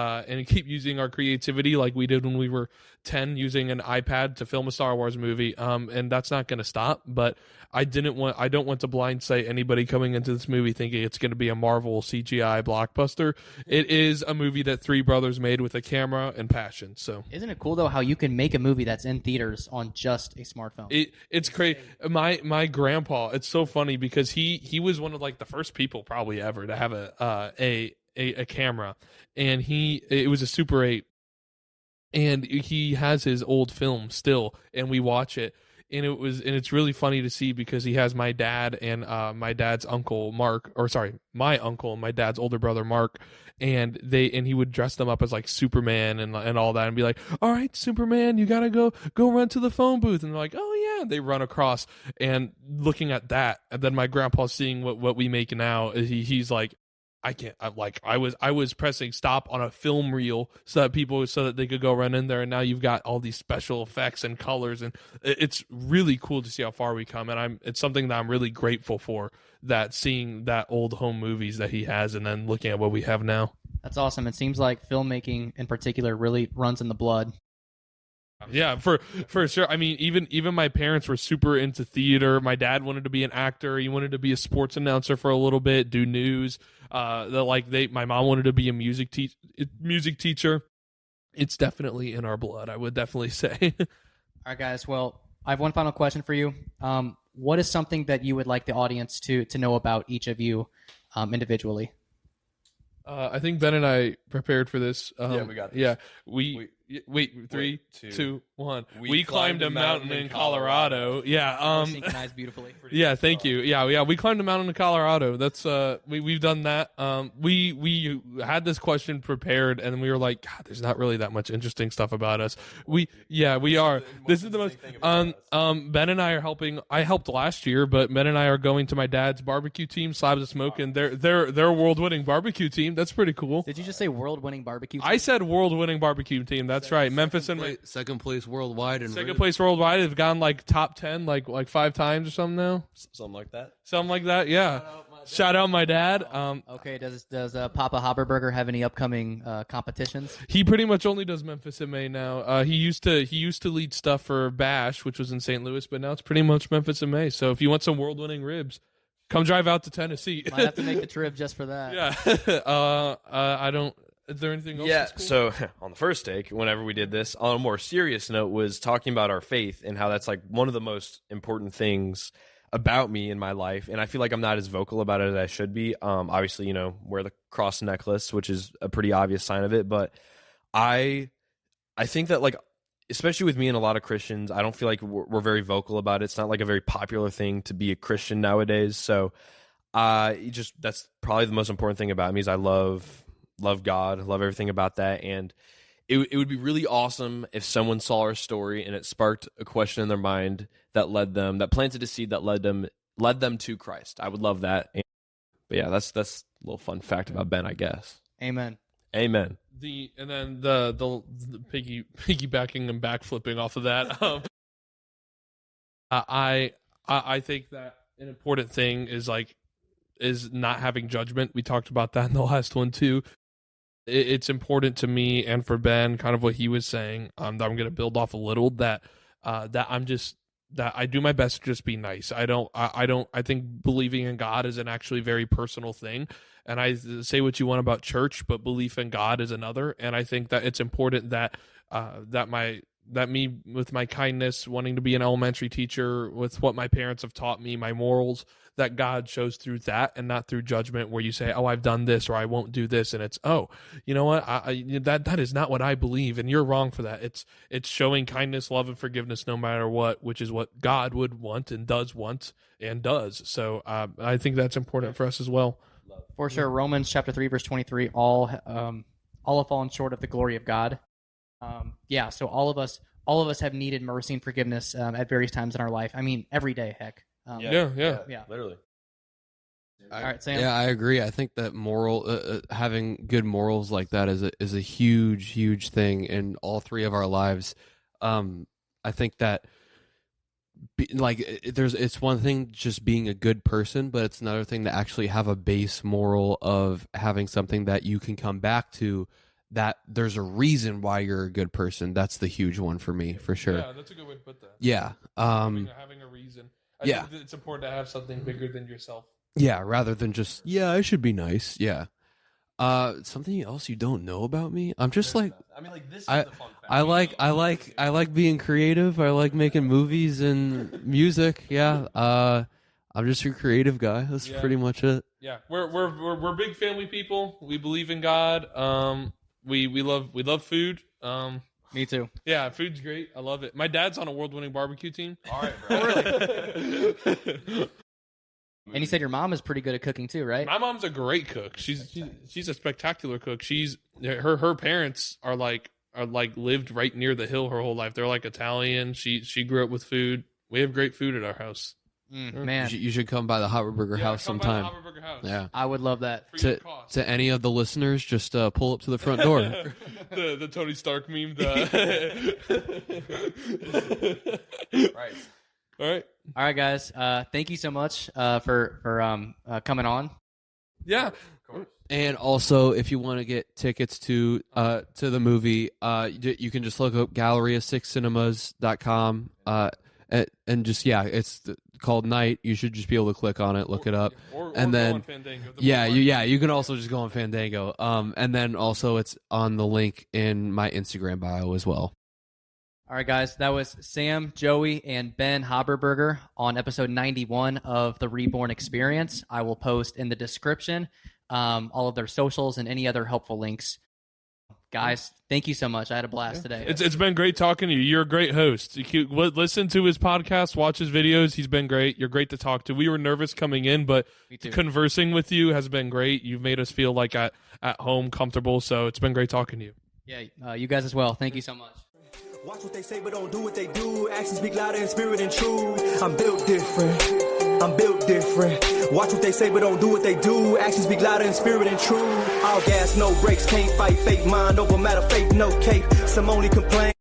keep using our creativity like we did when we were 10, using an iPad to film a Star Wars movie. And that's not going to stop, but I don't want to blindside anybody coming into this movie thinking it's going to be a Marvel CGI blockbuster. It is a movie that three brothers made with a camera and passion. So isn't it cool though how you can make a movie that's in theaters on just a smartphone? It's crazy. My grandpa, it's so funny because he was one of like the first people probably ever to have a camera, and it was a Super 8, and he has his old film still, and we watch it. And it's really funny to see because he has my dad and my dad's uncle Mark, or sorry, my uncle and my dad's older brother Mark, and he would dress them up as like Superman and all that, and be like, "All right, Superman, you gotta go run to the phone booth," and they're like, "Oh yeah," and they run across, and looking at that, and then my grandpa seeing what we make now, he's like, I was pressing stop on a film reel so that they could go run in there, and now you've got all these special effects and colors, and it's really cool to see how far we come. And it's something that I'm really grateful for, that seeing that old home movies that he has, and then looking at what we have now. That's awesome. It seems like filmmaking in particular really runs in the blood. Yeah, for sure. I mean, even my parents were super into theater. My dad wanted to be an actor. He wanted to be a sports announcer for a little bit, do news. My mom wanted to be a music teacher. It's definitely in our blood, I would definitely say. All right, guys. Well, I have one final question for you. What is something that you would like the audience to know about each of you individually? I think Ben and I prepared for this. Yeah, we got this. Yeah, wait, 3, 2, 1. We climbed a mountain in Colorado. Yeah. Synchronized beautifully. Yeah, thank you. Yeah. We climbed a mountain in Colorado. That's we've done that. We had this question prepared, and we were like, God, there's not really that much interesting stuff about us. We are. This is the most. Ben and I are helping. I helped last year, but Ben and I are going to my dad's barbecue team, Slabs of Smoke, and they're a world-winning barbecue team. That's pretty cool. Did you just say world-winning barbecue team? I said world-winning barbecue team. That's right. Memphis and second place worldwide, and second place worldwide. Have gone like top 10 like 5 times or something now. Something like that. Something like that. Yeah. Shout out my dad. Okay. Does Papa Haberberger have any upcoming competitions? He pretty much only does Memphis and May now. He used to lead stuff for Bash, which was in St. Louis, but now it's pretty much Memphis and May. So if you want some world-winning ribs, come drive out to Tennessee. Might have to make the trip just for that. Yeah. I don't. Is there anything else? Yeah, that's cool? so on the first take, whenever we did this, on a more serious note, was talking about our faith and how that's like one of the most important things about me in my life. And I feel like I'm not as vocal about it as I should be. Obviously, wear the cross necklace, which is a pretty obvious sign of it. But I think that, like, especially with me and a lot of Christians, I don't feel like we're very vocal about it. It's not like a very popular thing to be a Christian nowadays. So that's probably the most important thing about me is I love God, love everything about that. And it would be really awesome if someone saw our story and it sparked a question in their mind that planted a seed that led them to Christ. I would love that. But yeah, that's a little fun fact about Ben, I guess. Amen. Amen. The piggybacking and backflipping off of that. I think that an important thing is not having judgment. We talked about that in the last one too. It's important to me and for Ben, kind of what he was saying. That I'm going to build off a little that I do my best to just be nice. I think believing in God is an actually very personal thing. And I say what you want about church, but belief in God is another. And I think that it's important that me with my kindness, wanting to be an elementary teacher, with what my parents have taught me, my morals, that God shows through that and not through judgment where you say, oh, I've done this or I won't do this. And it's, oh, you know what? That is not what I believe. And you're wrong for that. It's showing kindness, love, and forgiveness no matter what, which is what God would want and does want and does. So I think that's important for us as well. For sure. Romans chapter 3, verse 23, all have fallen short of the glory of God. So all of us have needed mercy and forgiveness at various times in our life. I mean, every day, heck. Yeah. Literally. All right, Sam. Yeah, I agree. I think that having good morals like that is a huge thing in all three of our lives. I think that it's one thing just being a good person, but it's another thing to actually have a base moral of having something that you can come back to, that there's a reason why you're a good person. That's the huge one for me, for sure. Yeah, that's a good way to put that. Yeah. Having a reason. I think that it's important to have something bigger than yourself. Yeah, rather than just, I should be nice. Yeah. Something else you don't know about me? I'm just this is the fun fact. I like being creative. I like making movies and music. Yeah. I'm just a creative guy. That's pretty much it. Yeah. We're big family people. We believe in God. We love food. Me too. Yeah, food's great. I love it. My dad's on a world-winning barbecue team. All right, bro. Really? And you said your mom is pretty good at cooking too, right? My mom's a great cook. She's a spectacular cook. Her parents are lived right near the hill her whole life. They're like Italian. She grew up with food. We have great food at our house. Man, You should come by the Haberberger house sometime. By the Haberberger house. Yeah. I would love that. Free of cost. To any of the listeners, just pull up to the front door. the Tony Stark meme. Right. All right. All right, guys. Thank you so much for coming on. Yeah. And also, if you want to get tickets to the movie, you can just look up Galeria6cinemas.com. And just it's called Night. You should just be able to click on it, look it up, or and go then on Fandango. you can also just go on Fandango. And then also it's on the link in my Instagram bio as well. All right, guys. That was Sam, Joey, and Ben Haberberger on episode 91 of the Reborn Experience. I will post in the description all of their socials and any other helpful links. Guys, thank you so much. I had a blast today. It's been great talking to you. You're a great host. Listen to his podcast, watch his videos. He's been great. You're great to talk to. We were nervous coming in, but conversing with you has been great. You've made us feel like at home, comfortable. So it's been great talking to you. Yeah, you guys as well. Thank you so much. Watch what they say, but don't do what they do. Actions speak louder in spirit and truth. I'm built different. I'm built different. Watch what they say, but don't do what they do. Actions speak louder in spirit and truth. All gas, no brakes. Can't fight fake. Mind over matter. Faith, no cake. Some only complain.